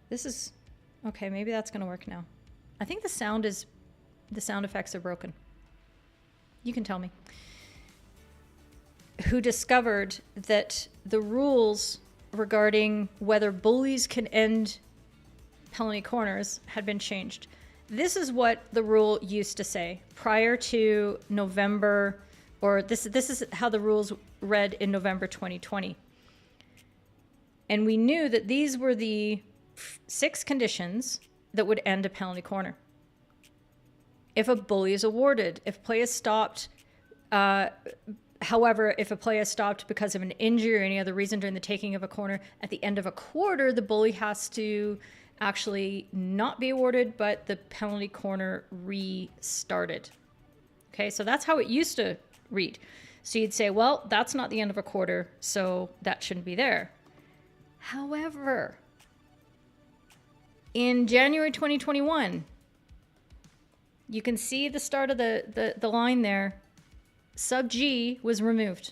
This is, okay, maybe that's going to work now. I think the sound effects are broken. You can tell me. Who discovered that the rules regarding whether bullies can end penalty corners had been changed. This is what the rule used to say prior to November, or this is how the rules read in November 2020. And we knew that these were the 6 conditions that would end a penalty corner. If a bully is awarded, if play is stopped, however, if a play is stopped because of an injury or any other reason during the taking of a corner, at the end of a quarter, the bully has to actually not be awarded, but the penalty corner restarted. Okay, so that's how it used to read. So you'd say, well, that's not the end of a quarter, so that shouldn't be there. However, in January 2021, you can see the start of the line there. Sub G was removed.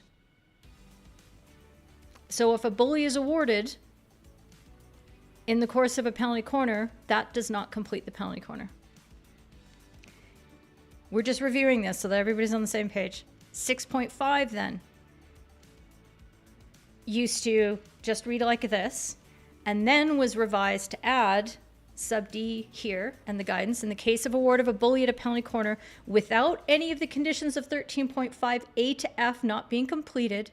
So if a bully is awarded in the course of a penalty corner, that does not complete the penalty corner. We're just reviewing this so that everybody's on the same page. 6.5 then used to just read like this, and then was revised to add sub D here and the guidance. In the case of award of a bully at a penalty corner without any of the conditions of 13.5 A to F not being completed,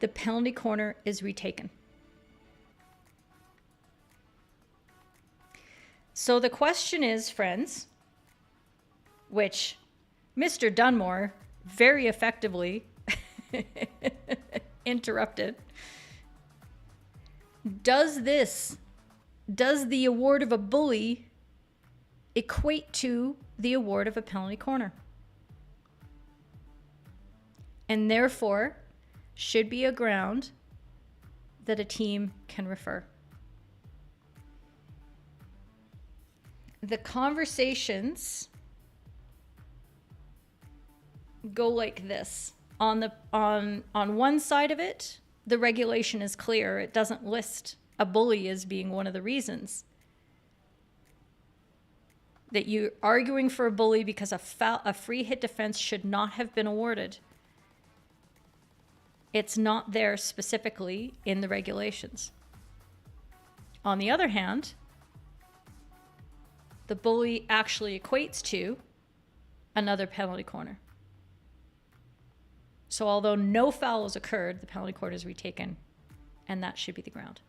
the penalty corner is retaken. So the question is, friends, which Mr. Dunmore very effectively interrupted. Does the award of a bully equate to the award of a penalty corner? And therefore should be a ground that a team can refer. The conversations go like this. On one side of it, the regulation is clear. It doesn't list a bully as being one of the reasons that you're arguing for a bully because a free hit defense should not have been awarded. It's not there specifically in the regulations. On the other hand, the bully actually equates to another penalty corner. So although no foul has occurred, the penalty corner is retaken, and that should be the ground.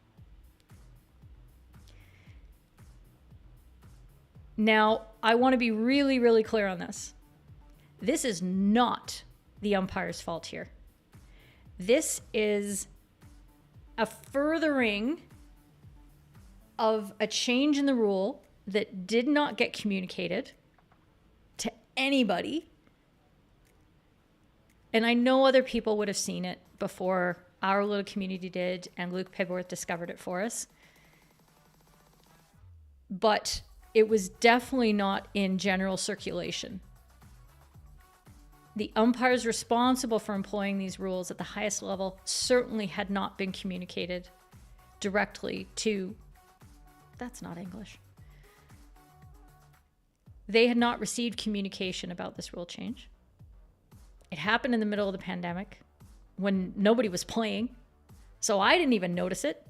Now, I want to be really, really clear on this. This is not the umpire's fault here. This is a furthering of a change in the rule that did not get communicated to anybody. And I know other people would have seen it before our little community did, and Luke Pibworth discovered it for us. But it was definitely not in general circulation. The umpires responsible for employing these rules at the highest level certainly had not been communicated directly to, that's not English. They had not received communication about this rule change. It happened in the middle of the pandemic when nobody was playing, so I didn't even notice it.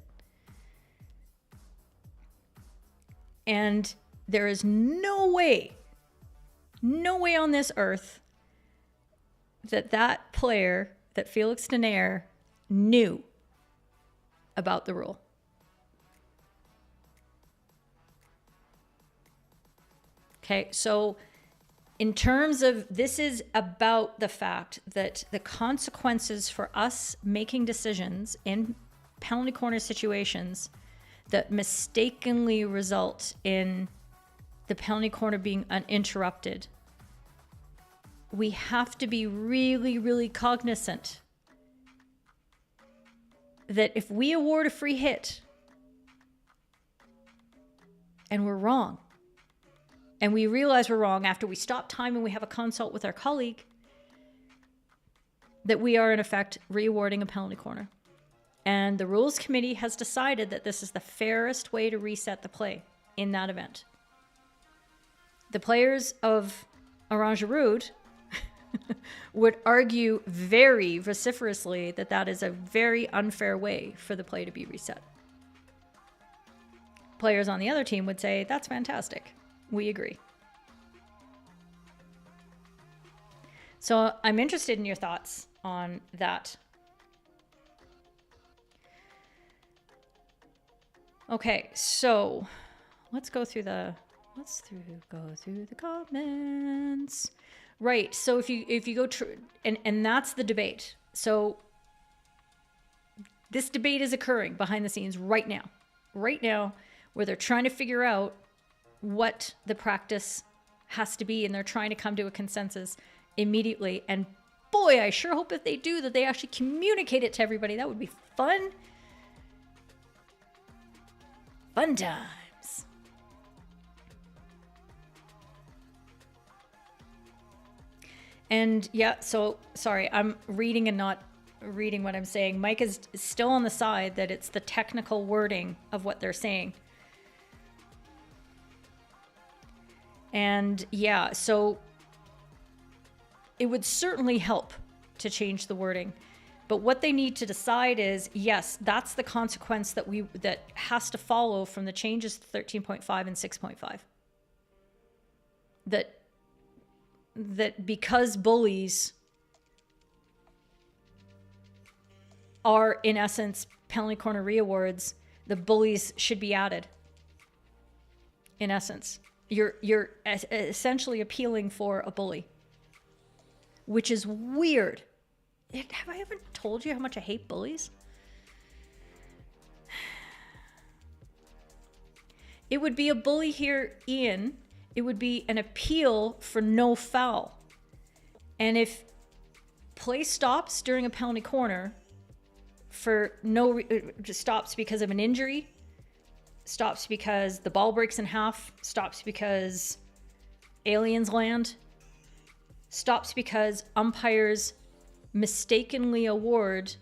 And there is no way on this earth that player, that Felix Denaire, knew about the rule. Okay, so in terms of, this is about the fact that the consequences for us making decisions in penalty corner situations that mistakenly result in the penalty corner being uninterrupted, we have to be really, really cognizant that if we award a free hit and we're wrong, and we realize we're wrong after we stop time and we have a consult with our colleague, that we are in effect rewarding a penalty corner. And the rules committee has decided that this is the fairest way to reset the play in that event. The players of Orange-Rouge would argue very vociferously that that is a very unfair way for the play to be reset. Players on the other team would say, that's fantastic. We agree. So I'm interested in your thoughts on that. Okay, so let's go through the comments. Right. So if you go and that's the debate. So this debate is occurring behind the scenes right now. Right now, where they're trying to figure out what the practice has to be, and they're trying to come to a consensus immediately. And boy, I sure hope if they do that they actually communicate it to everybody. That would be fun. Fun times. And yeah, so sorry, I'm reading and not reading what I'm saying. Mike is still on the side that it's the technical wording of what they're saying. And yeah, so it would certainly help to change the wording. But what they need to decide is, yes, that's the consequence that has to follow from the changes to 13.5 and 6.5. That because bullies are in essence penalty corner reawards, the bullies should be added. In essence, you're essentially appealing for a bully, which is weird. Have I ever told you how much I hate bullies? It would be a bully here, Ian. It would be an appeal for no foul. And if play stops during a penalty corner for stops because of an injury, stops because the ball breaks in half, stops because aliens land, stops because umpires mistakenly award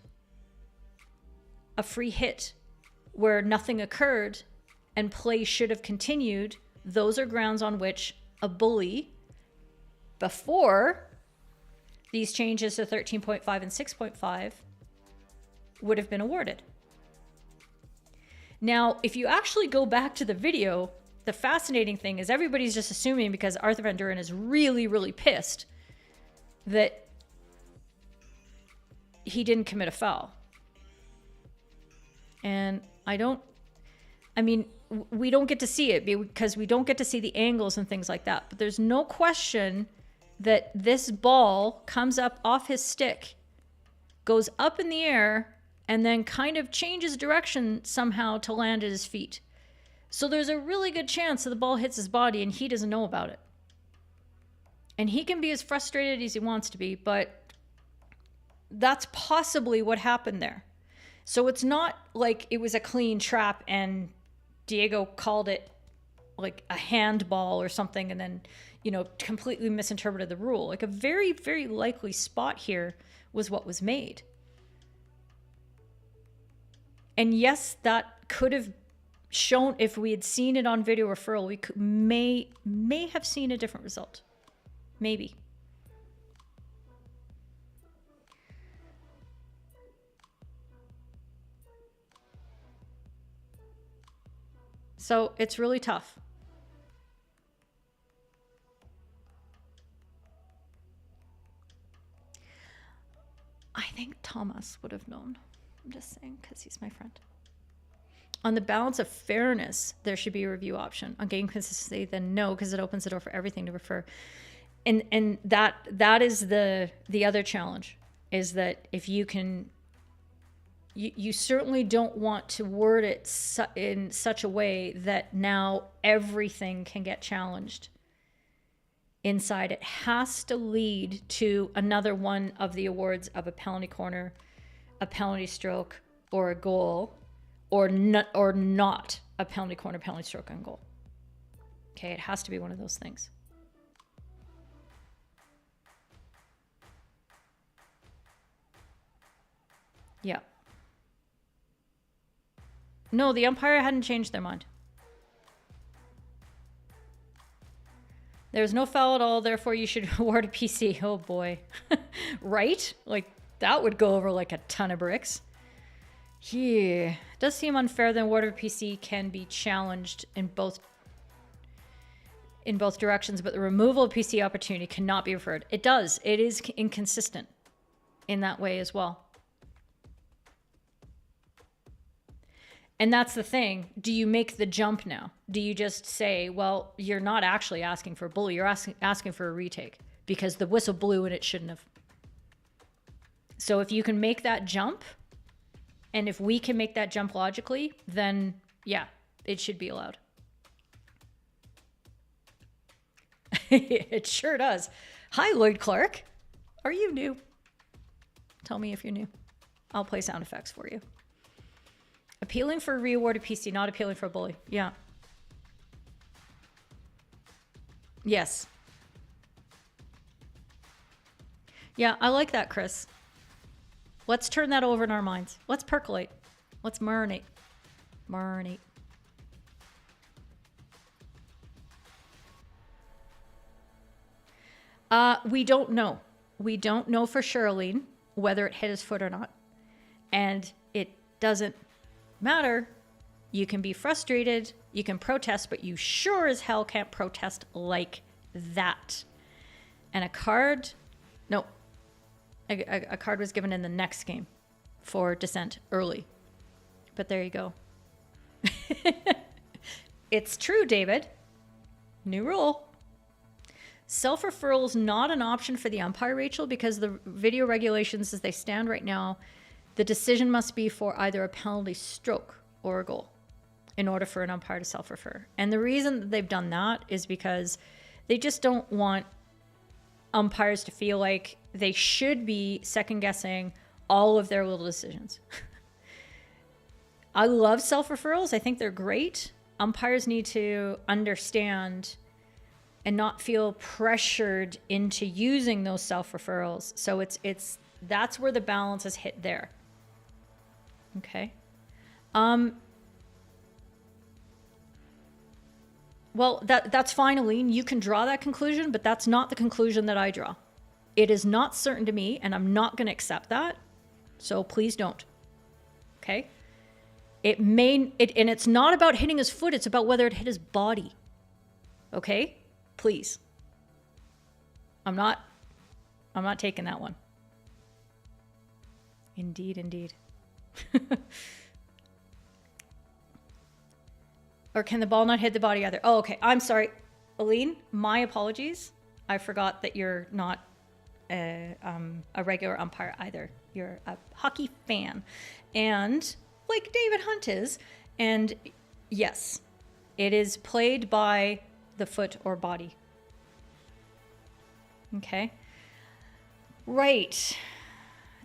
a free hit where nothing occurred and play should have continued, those are grounds on which a bully, before these changes to 13.5 and 6.5, would have been awarded. Now, if you actually go back to the video, the fascinating thing is everybody's just assuming because Arthur Van Duren is really, really pissed that he didn't commit a foul. And we don't get to see it because we don't get to see the angles and things like that. But there's no question that this ball comes up off his stick, goes up in the air, and then kind of changes direction somehow to land at his feet. So there's a really good chance that the ball hits his body and he doesn't know about it. And he can be as frustrated as he wants to be, but that's possibly what happened there. So it's not like it was a clean trap and Diego called it like a handball or something and then, completely misinterpreted the rule. Like a very, very likely spot here was what was made. And yes, that could have shown, if we had seen it on video referral, we may have seen a different result. Maybe. So it's really tough. I think Thomas would have known. I'm just saying because he's my friend. On the balance of fairness, there should be a review option. On game consistency, then no, because it opens the door for everything to refer. And that is the other challenge, is that if you can, you certainly don't want to word it in such a way that now everything can get challenged inside. It has to lead to another one of the awards of a penalty corner, a penalty stroke, or a goal, or not a penalty corner, penalty stroke, and goal. Okay, it has to be one of those things. Yeah. No, the umpire hadn't changed their mind. There's no foul at all, therefore you should award a PC. Oh boy. Right? Like, that would go over like a ton of bricks. Yeah. It does seem unfair that award of a PC can be challenged in both directions, but the removal of PC opportunity cannot be referred. It does. It is inconsistent in that way as well. And that's the thing. Do you make the jump now? Do you just say, well, you're not actually asking for a bully. You're asking for a retake because the whistle blew and it shouldn't have. So if you can make that jump, and if we can make that jump logically, then yeah, it should be allowed. It sure does. Hi, Lloyd Clark. Are you new? Tell me if you're new. I'll play sound effects for you. Appealing for a re-awarded PC, not appealing for a bully. Yeah. Yes. Yeah, I like that, Chris. Let's turn that over in our minds. Let's percolate. Let's marinate. Marinate. We don't know. We don't know for sure, Aline, whether it hit his foot or not. And it doesn't matter. You can be frustrated, you can protest, but you sure as hell can't protest like that. And a card, no, a card was given in the next game for dissent early. But there you go. It's true, David. New rule. Self-referral is not an option for the umpire, Rachel, because the video regulations as they stand right now, the decision must be for either a penalty stroke or a goal in order for an umpire to self-refer. And the reason that they've done that is because they just don't want umpires to feel like they should be second-guessing all of their little decisions. I love self-referrals. I think they're great. Umpires need to understand and not feel pressured into using those self-referrals. So that's where the balance is hit there. Okay. Well, that's fine, Aline. You can draw that conclusion, but that's not the conclusion that I draw. It is not certain to me, and I'm not going to accept that. So please don't. Okay. And it's not about hitting his foot. It's about whether it hit his body. Okay. Please. I'm not taking that one. Indeed, indeed. Or can the ball not hit the body either? Oh, okay. I'm sorry. Aline, my apologies. I forgot that you're not a regular umpire either. You're a hockey fan. And like David Hunt is. And yes, it is played by the foot or body. Okay. Right.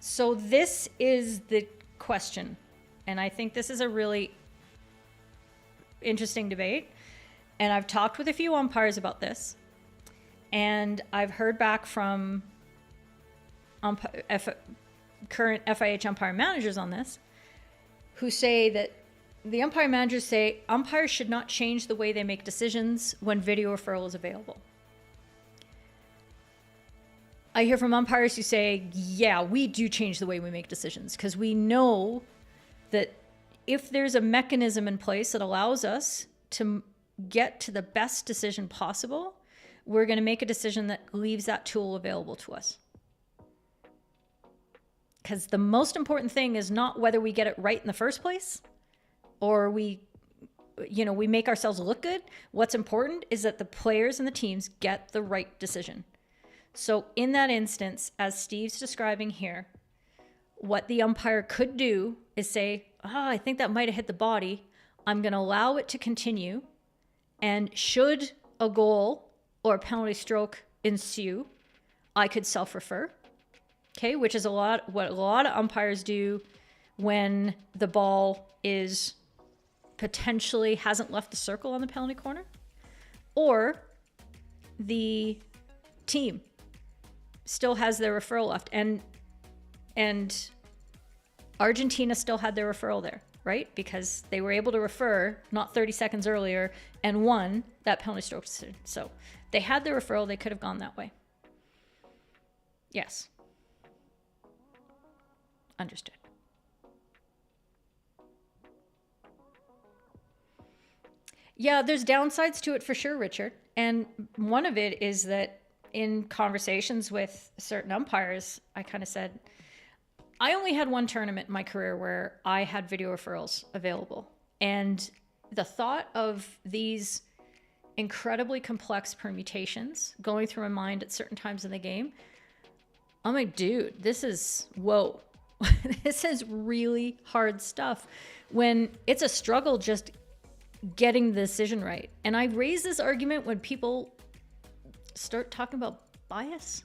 So this is the question. And I think this is a really interesting debate. And I've talked with a few umpires about this. And I've heard back from current FIH umpire managers on this, who say that the umpire managers say umpires should not change the way they make decisions when video referral is available. I hear from umpires who say, yeah, we do change the way we make decisions because we know that if there's a mechanism in place that allows us to get to the best decision possible, we're going to make a decision that leaves that tool available to us. Because the most important thing is not whether we get it right in the first place or we make ourselves look good. What's important is that the players and the teams get the right decision. So in that instance, as Steve's describing here, what the umpire could do is say, I think that might have hit the body. I'm going to allow it to continue. And should a goal or a penalty stroke ensue, I could self-refer. Okay, which is what a lot of umpires do when the ball is potentially hasn't left the circle on the penalty corner. or the team still has their referral left, and Argentina still had their referral there, right? Because they were able to refer not 30 seconds earlier and won that penalty stroke decision. So they had their referral. They could have gone that way. Yes. Understood. Yeah, there's downsides to it for sure, Richard. And one of it is that in conversations with certain umpires, I kind of said, I only had one tournament in my career where I had video referrals available. And the thought of these incredibly complex permutations going through my mind at certain times in the game, I'm like, dude, this is, whoa. This is really hard stuff when it's a struggle just getting the decision right. And I raise this argument when people start talking about bias,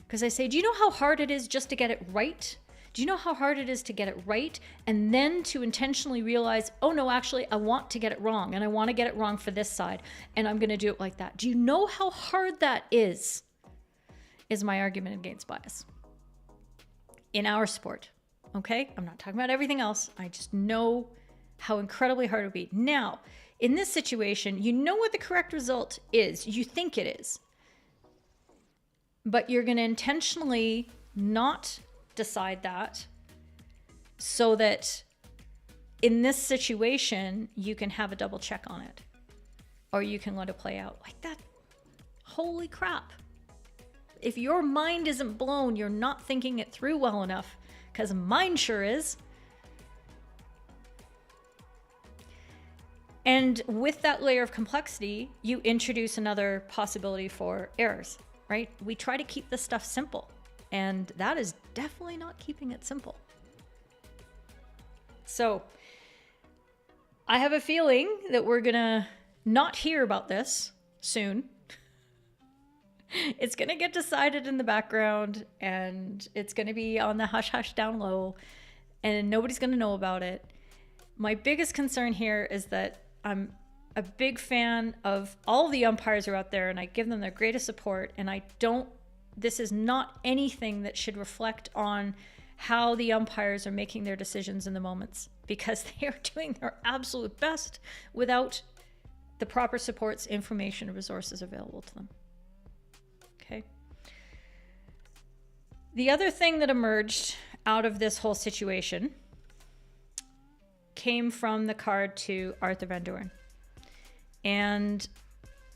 because I say, do you know how hard it is just to get it right? Do you know how hard it is to get it right and then to intentionally realize, oh no, actually I want to get it wrong, and I want to get it wrong for this side, and I'm going to do it like that. Do you know how hard that is my argument against bias in our sport. Okay, I'm not talking about everything else. I just know how incredibly hard it would be. Now, in this situation, you know what the correct result is. You think it is. But you're going to intentionally not decide that so that in this situation, you can have a double check on it. Or you can let it play out like that. Holy crap. If your mind isn't blown, you're not thinking it through well enough, because mine sure is. And with that layer of complexity, you introduce another possibility for errors, right? We try to keep this stuff simple, and that is definitely not keeping it simple. So I have a feeling that we're gonna not hear about this soon. It's gonna get decided in the background, and it's gonna be on the hush hush down low, and nobody's gonna know about it. My biggest concern here is that I'm a big fan of all the umpires who are out there, and I give them their greatest support, and this is not anything that should reflect on how the umpires are making their decisions in the moments, because they are doing their absolute best without the proper supports, information, and resources available to them. Okay. The other thing that emerged out of this whole situation came from the card to Arthur Van Doorn. And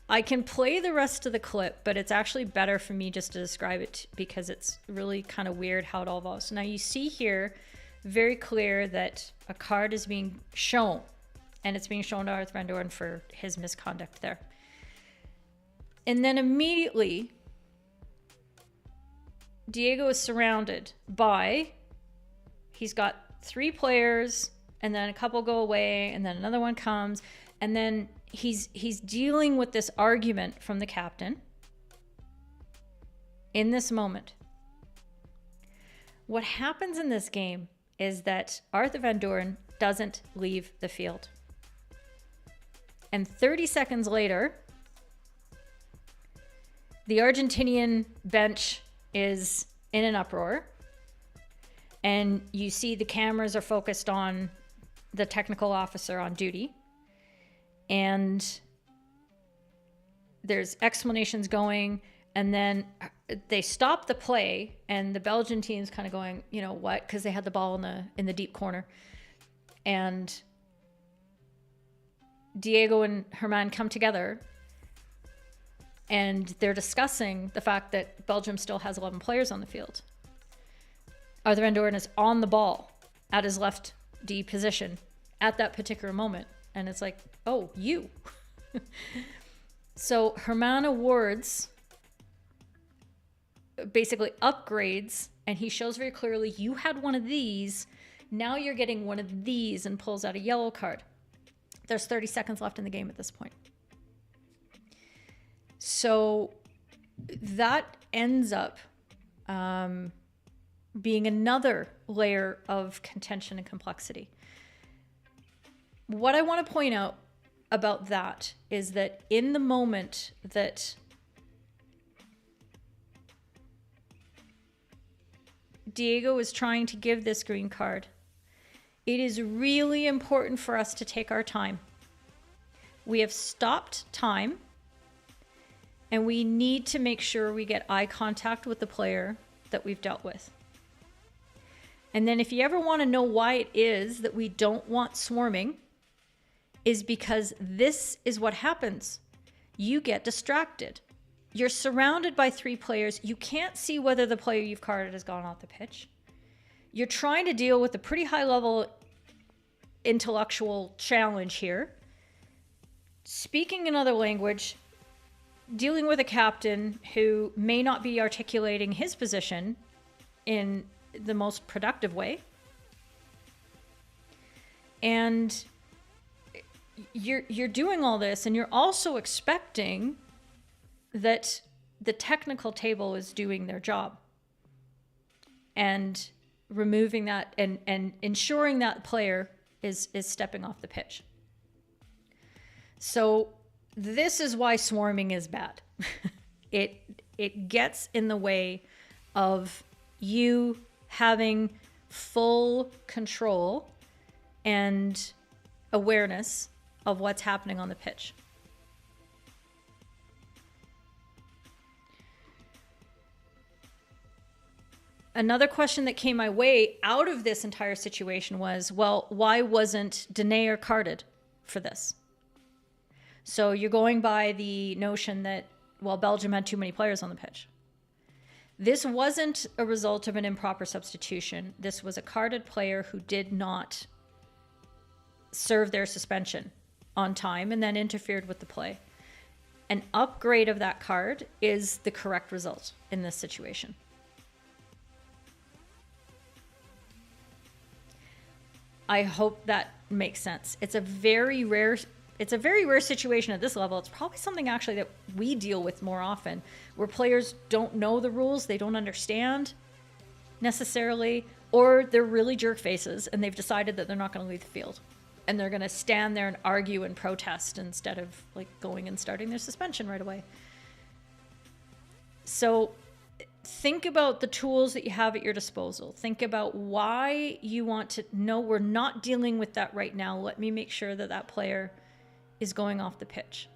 I can play the rest of the clip, but it's actually better for me just to describe it because it's really kind of weird how it all evolves. Now you see here, very clear that a card is being shown, and it's being shown to Arthur Van Doorn for his misconduct there. And then immediately, Diego is surrounded by, he's got 3 players, and then a couple go away, and then another one comes, and then he's dealing with this argument from the captain in this moment. What happens in this game is that Arthur Van Doorn doesn't leave the field. And 30 seconds later, the Argentinian bench is in an uproar, and you see the cameras are focused on the technical officer on duty, and there's explanations going, and then they stop the play, and the Belgian team's kind of going, you know what, because they had the ball in the deep corner, and Diego and Herman come together, and they're discussing the fact that Belgium still has 11 players on the field. Arthur Van Doorn is on the ball at his left D position at that particular moment. And it's like, oh, you. So Herman awards, basically upgrades, and he shows very clearly, you had one of these, now you're getting one of these, and pulls out a yellow card. There's 30 seconds left in the game at this point. So that ends up being another layer of contention and complexity. What I want to point out about that is that in the moment that Diego is trying to give this green card, it is really important for us to take our time. We have stopped time, and we need to make sure we get eye contact with the player that we've dealt with. And then if you ever want to know why it is that we don't want swarming, is because this is what happens. You get distracted. You're surrounded by 3 players. You can't see whether the player you've carded has gone off the pitch. You're trying to deal with a pretty high level intellectual challenge here. Speaking another language, dealing with a captain who may not be articulating his position in the most productive way. And you're doing all this, and you're also expecting that the technical table is doing their job and removing that and ensuring that player is stepping off the pitch. So this is why swarming is bad. It gets in the way of you having full control and awareness of what's happening on the pitch. Another question that came my way out of this entire situation was, well, why wasn't Denayer carded for this? So you're going by the notion that, well, Belgium had too many players on the pitch. This wasn't a result of an improper substitution. This was a carded player who did not serve their suspension on time and then interfered with the play. An upgrade of that card is the correct result in this situation. I hope that makes sense. It's a very rare situation at this level. It's probably something actually that we deal with more often, where players don't know the rules, they don't understand necessarily, or they're really jerk faces and they've decided that they're not going to leave the field. And they're going to stand there and argue and protest instead of like going and starting their suspension right away. So think about the tools that you have at your disposal. Think about why you want to know we're not dealing with that right now. Let me make sure that that player is going off the pitch.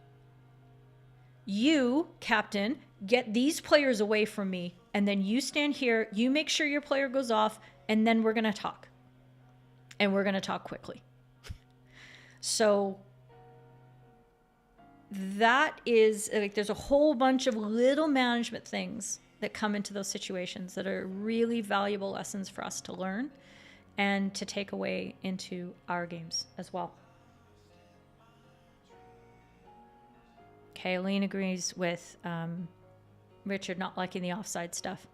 You, captain, get these players away from me, and then you stand here, you make sure your player goes off, and then we're going to talk. And we're going to talk quickly. So that is, like, there's a whole bunch of little management things that come into those situations that are really valuable lessons for us to learn and to take away into our games as well. Okay, Aline agrees with Richard not liking the offside stuff.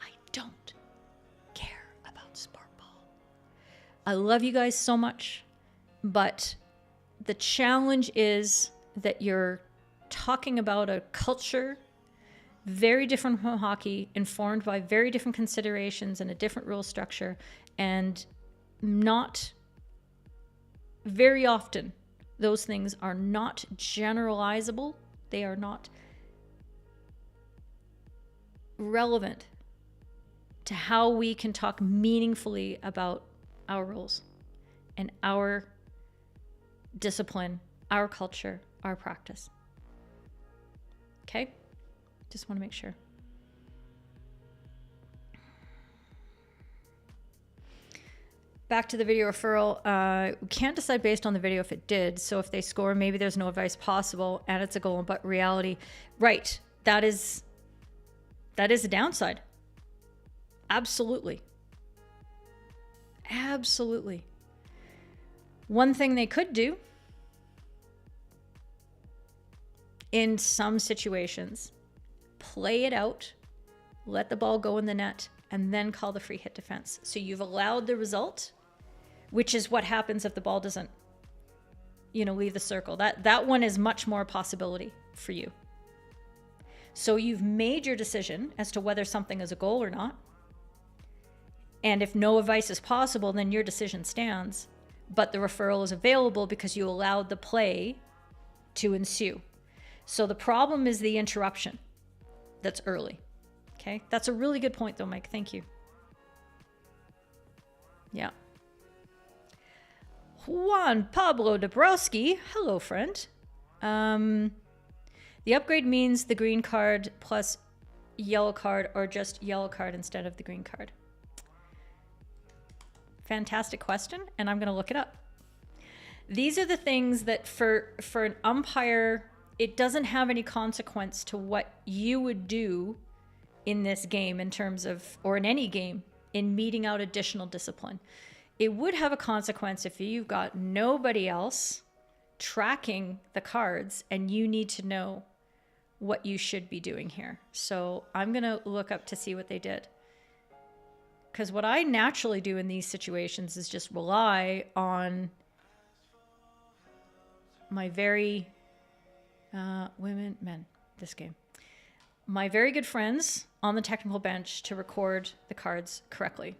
I don't care about sport ball. I love you guys so much, but the challenge is that you're talking about a culture very different from hockey, informed by very different considerations and a different rule structure, and not very often those things are not generalizable. They are not relevant to how we can talk meaningfully about our rules and our discipline, our culture, our practice. Okay? Just want to make sure. Back to the video referral. We can't decide based on the video if it did. So if they score, maybe there's no advice possible and it's a goal, but reality. Right. That is a downside. Absolutely. Absolutely. One thing they could do in some situations, play it out, let the ball go in the net, and then call the free hit defense. So you've allowed the result, which is what happens if the ball doesn't, leave the circle. That one is much more a possibility for you. So you've made your decision as to whether something is a goal or not. And if no advice is possible, then your decision stands. but the referral is available because you allowed the play to ensue. So the problem is the interruption that's early. Okay, that's a really good point though, Mike. Thank you. Yeah. Juan Pablo Dabrowski, hello friend. The upgrade means the green card plus yellow card, or just yellow card instead of the green card. Fantastic question, and I'm going to look it up. These are the things that for an umpire, it doesn't have any consequence to what you would do in this game in terms of, or in any game, in meting out additional discipline. It would have a consequence if you've got nobody else tracking the cards and you need to know what you should be doing here. So I'm going to look up to see what they did. Because what I naturally do in these situations is just rely on my very my very good friends on the technical bench to record the cards correctly.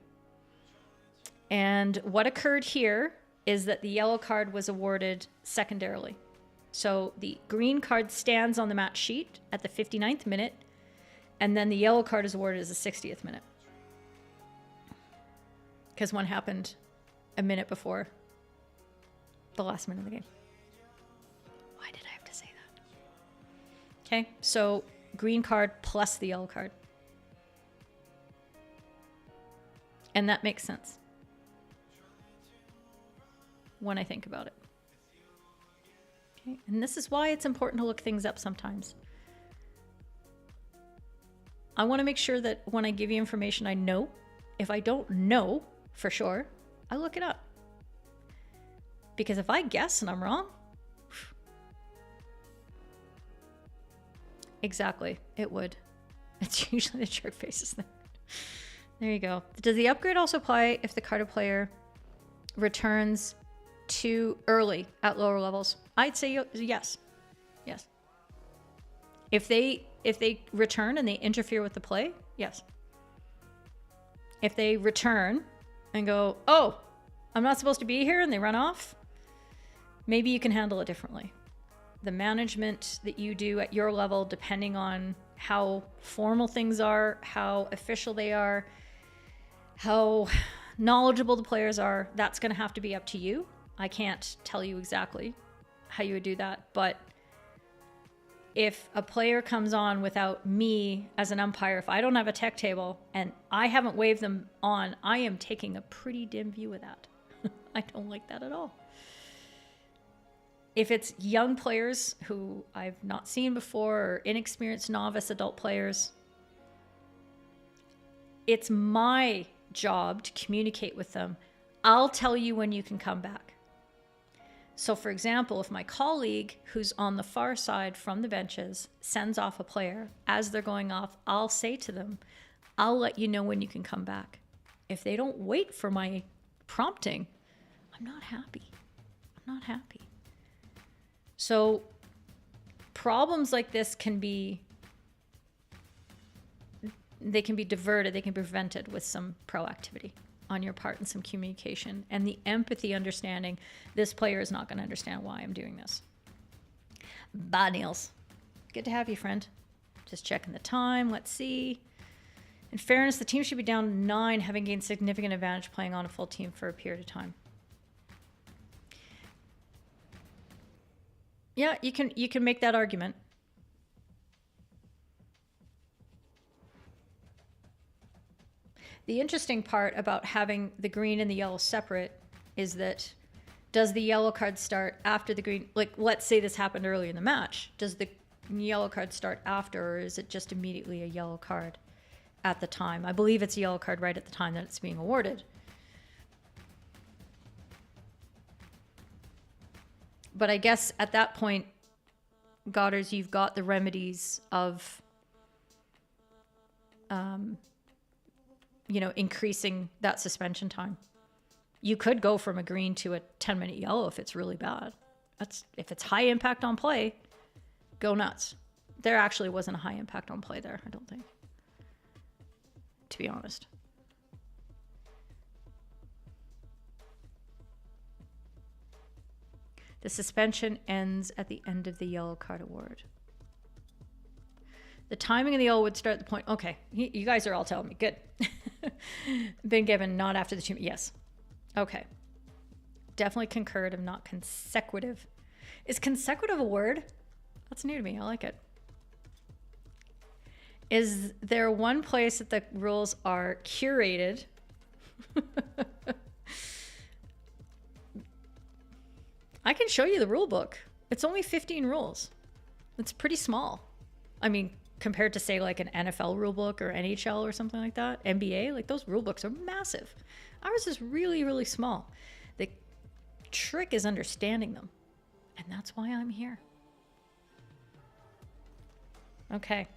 And what occurred here is that the yellow card was awarded secondarily. So the green card stands on the match sheet at the 59th minute, and then the yellow card is awarded as the 60th minute. Because one happened a minute before the last minute of the game. Why did I have to say that? Okay, so green card plus the yellow card. And that makes sense when I think about it. Okay, and this is why it's important to look things up sometimes. I want to make sure that when I give you information I know. If I don't know for sure, I look it up. Because if I guess and I'm wrong, exactly, it would. It's usually the jerk faces thing. There you go. Does the upgrade also apply if the carded player returns too early at lower levels? I'd say yes. Yes. If they return and they interfere with the play, yes. If they return and go, oh, I'm not supposed to be here, and they run off, maybe you can handle it differently. The management that you do at your level, depending on how formal things are, how official they are, how knowledgeable the players are, that's going to have to be up to you. I can't tell you exactly how you would do that, but if a player comes on without me as an umpire, if I don't have a tech table and I haven't waved them on, I am taking a pretty dim view of that. I don't like that at all. If it's young players who I've not seen before, or inexperienced novice adult players, it's my job to communicate with them. I'll tell you when you can come back. So for example, if my colleague who's on the far side from the benches sends off a player, as they're going off, I'll say to them, I'll let you know when you can come back. If they don't wait for my prompting, I'm not happy. I'm not happy. So problems like this can be diverted, they can be prevented with some proactivity on your part and some communication and the empathy, understanding this player is not going to understand why I'm doing this. Bye, Niels. Good to have you, friend. Just checking the time. Let's see. In fairness, the team should be down 9, having gained significant advantage playing on a full team for a period of time. Yeah, you can make that argument. The interesting part about having the green and the yellow separate is that, does the yellow card start after the green? Like, let's say this happened early in the match. Does the yellow card start after, or is it just immediately a yellow card at the time? I believe it's a yellow card right at the time that it's being awarded. But I guess at that point, Godders, you've got the remedies of increasing that suspension time. You could go from a green to a 10-minute yellow if it's really bad. If it's high impact on play, go nuts. There actually wasn't a high impact on play there, I don't think, to be honest. The suspension ends at the end of the yellow card award. The timing of the yellow would start at the point. Okay, you guys are all telling me. Good. Been given, not after the 2 minutes. Yes. Okay. Definitely concurred of not consecutive. Is consecutive a word? That's new to me. I like it. Is there one place that the rules are curated? I can show you the rule book. It's only 15 rules. It's pretty small. I mean, compared to say like an NFL rule book or NHL or something like that, NBA, like those rule books are massive. Ours is really, really small. The trick is understanding them. And that's why I'm here. Okay.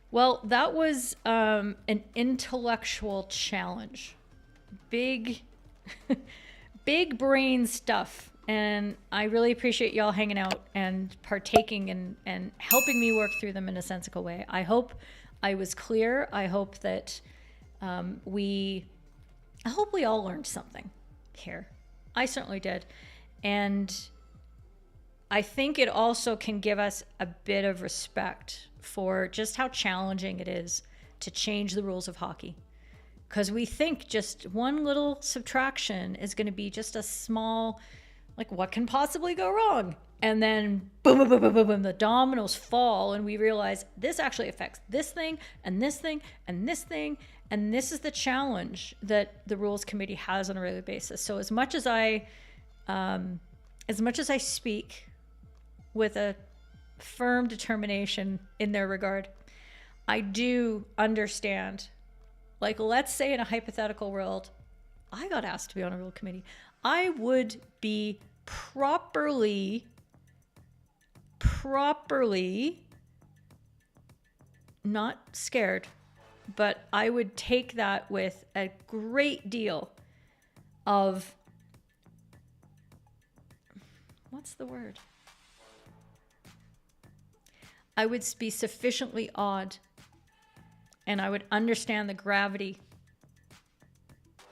Well, that was an intellectual challenge. Big, big brain stuff. And I really appreciate y'all hanging out and partaking and helping me work through them in a sensical way. I hope I was clear. I hope that we all learned something here. I certainly did. And I think it also can give us a bit of respect for just how challenging it is to change the rules of hockey. Because we think just one little subtraction is going to be just a small, like, what can possibly go wrong? And then boom, boom, boom, boom, boom, boom, the dominoes fall, and we realize this actually affects this thing and this thing and this thing. And this is the challenge that the rules committee has on a regular basis. So as much as I speak with a firm determination in their regard, I do understand. Like, let's say in a hypothetical world, I got asked to be on a rule committee. I would be properly not scared, but I would take that with a great deal of, what's the word? I would be sufficiently awed, and I would understand the gravity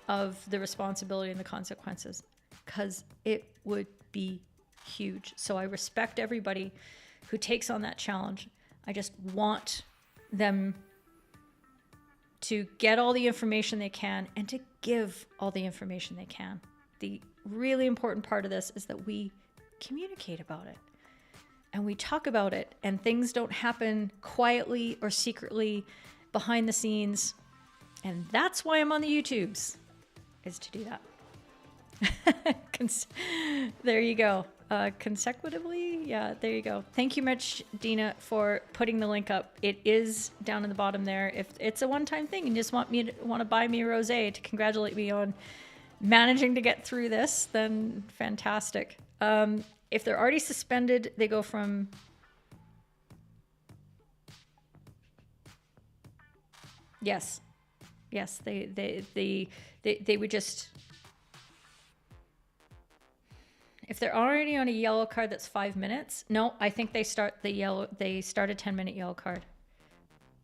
of the responsibility and the consequences, because it would be huge. So I respect everybody who takes on that challenge. I just want them to get all the information they can and to give all the information they can. The really important part of this is that we communicate about it and we talk about it, and things don't happen quietly or secretly behind the scenes. And that's why I'm on the YouTubes, is to do that. There you go. Consecutively? Yeah, there you go. Thank you much, Dina, for putting the link up. It is down in the bottom there. If it's a one-time thing and you just want to buy me a rosé to congratulate me on managing to get through this, then fantastic. If they're already suspended, they go from... Yes. Yes, they would just... If they're already on a yellow card that's 5 minutes, no, I think they start a 10-minute yellow card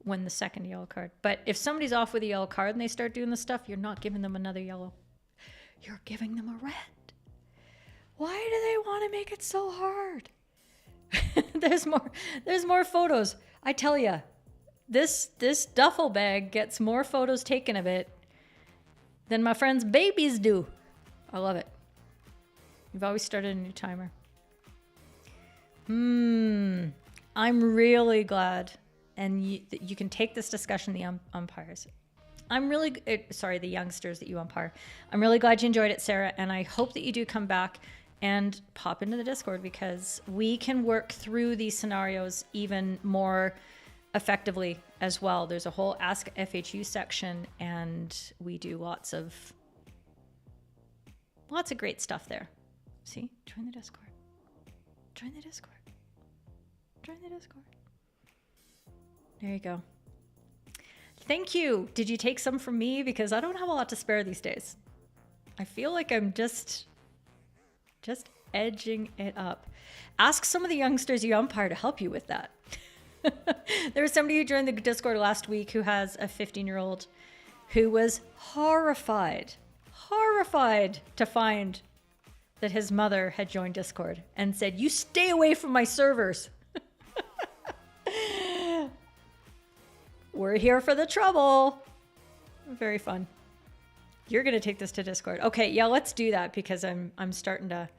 when the second yellow card. But if somebody's off with a yellow card and they start doing the stuff, you're not giving them another yellow. You're giving them a red. Why do they want to make it so hard? There's more photos. I tell you, this duffel bag gets more photos taken of it than my friends' babies do. I love it. You've always started a new timer. I'm really glad, and you can take this discussion to the umpires. The youngsters that you umpire. I'm really glad you enjoyed it, Sarah, and I hope that you do come back and pop into the Discord, because we can work through these scenarios even more effectively as well. There's a whole Ask FHU section, and we do lots of great stuff there. See? Join the Discord. Join the Discord. Join the Discord. There you go. Thank you. Did you take some from me? Because I don't have a lot to spare these days. I feel like I'm just edging it up. Ask some of the youngsters you umpire to help you with that. There was somebody who joined the Discord last week who has a 15-year-old who was horrified to find that his mother had joined Discord and said, "You stay away from my servers." We're here for the trouble. Very fun. You're going to take this to Discord. Okay, yeah, let's do that because I'm starting to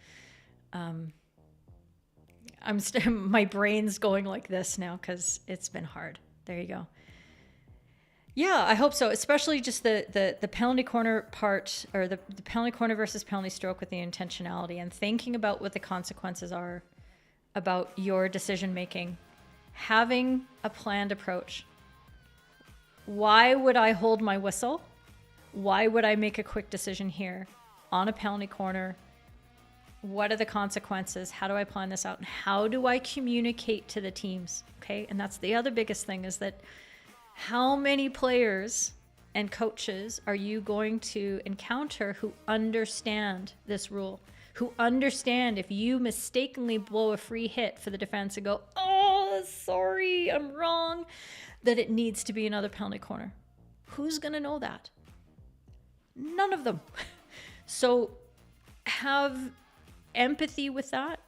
my brain's going like this now cuz it's been hard. There you go. Yeah, I hope so, especially just the penalty corner part, or the penalty corner versus penalty stroke with the intentionality and thinking about what the consequences are about your decision making. Having a planned approach. Why would I hold my whistle? Why would I make a quick decision here on a penalty corner? What are the consequences? How do I plan this out? And how do I communicate to the teams? Okay. And that's the other biggest thing, is that how many players and coaches are you going to encounter who understand this rule? Who understand if you mistakenly blow a free hit for the defense and go, "Oh, sorry, I'm wrong," that it needs to be another penalty corner. Who's going to know that? None of them. So have empathy with that.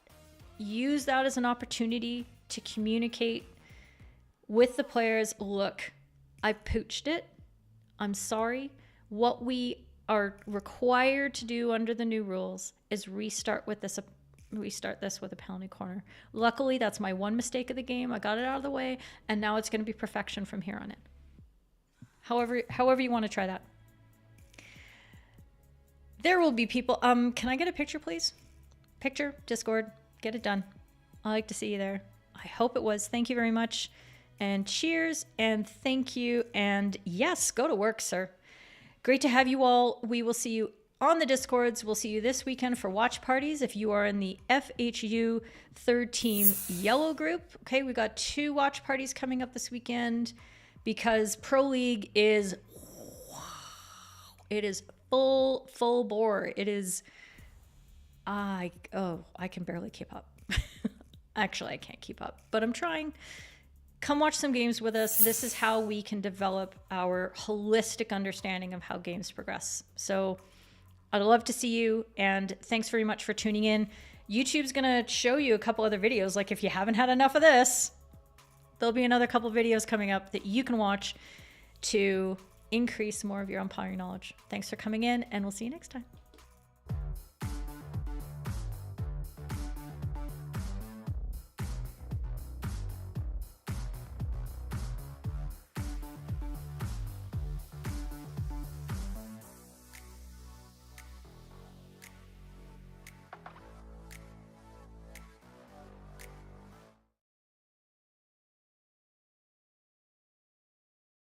Use that as an opportunity to communicate with the players. Look, I pooched it. I'm sorry. What we are required to do under the new rules is restart this with a penalty corner. Luckily, that's my one mistake of the game. I got it out of the way, and now it's going to be perfection from here on in. However you want to try that. There will be people. Can I get a picture, please? Picture, Discord, get it done. I like to see you there. I hope it was. Thank you very much. And cheers and thank you. And yes, go to work, sir. Great to have you all. We will see you on the Discords. We'll see you this weekend for watch parties if you are in the FHU third team yellow group. Okay, we got 2 watch parties coming up this weekend because Pro League is, it is full bore. It is, I can barely keep up. Actually, I can't keep up, but I'm trying. Come watch some games with us. This is how we can develop our holistic understanding of how games progress. So I'd love to see you, and thanks very much for tuning in. YouTube's gonna show you a couple other videos. Like if you haven't had enough of this, there'll be another couple videos coming up that you can watch to increase more of your umpiring knowledge. Thanks for coming in, and we'll see you next time.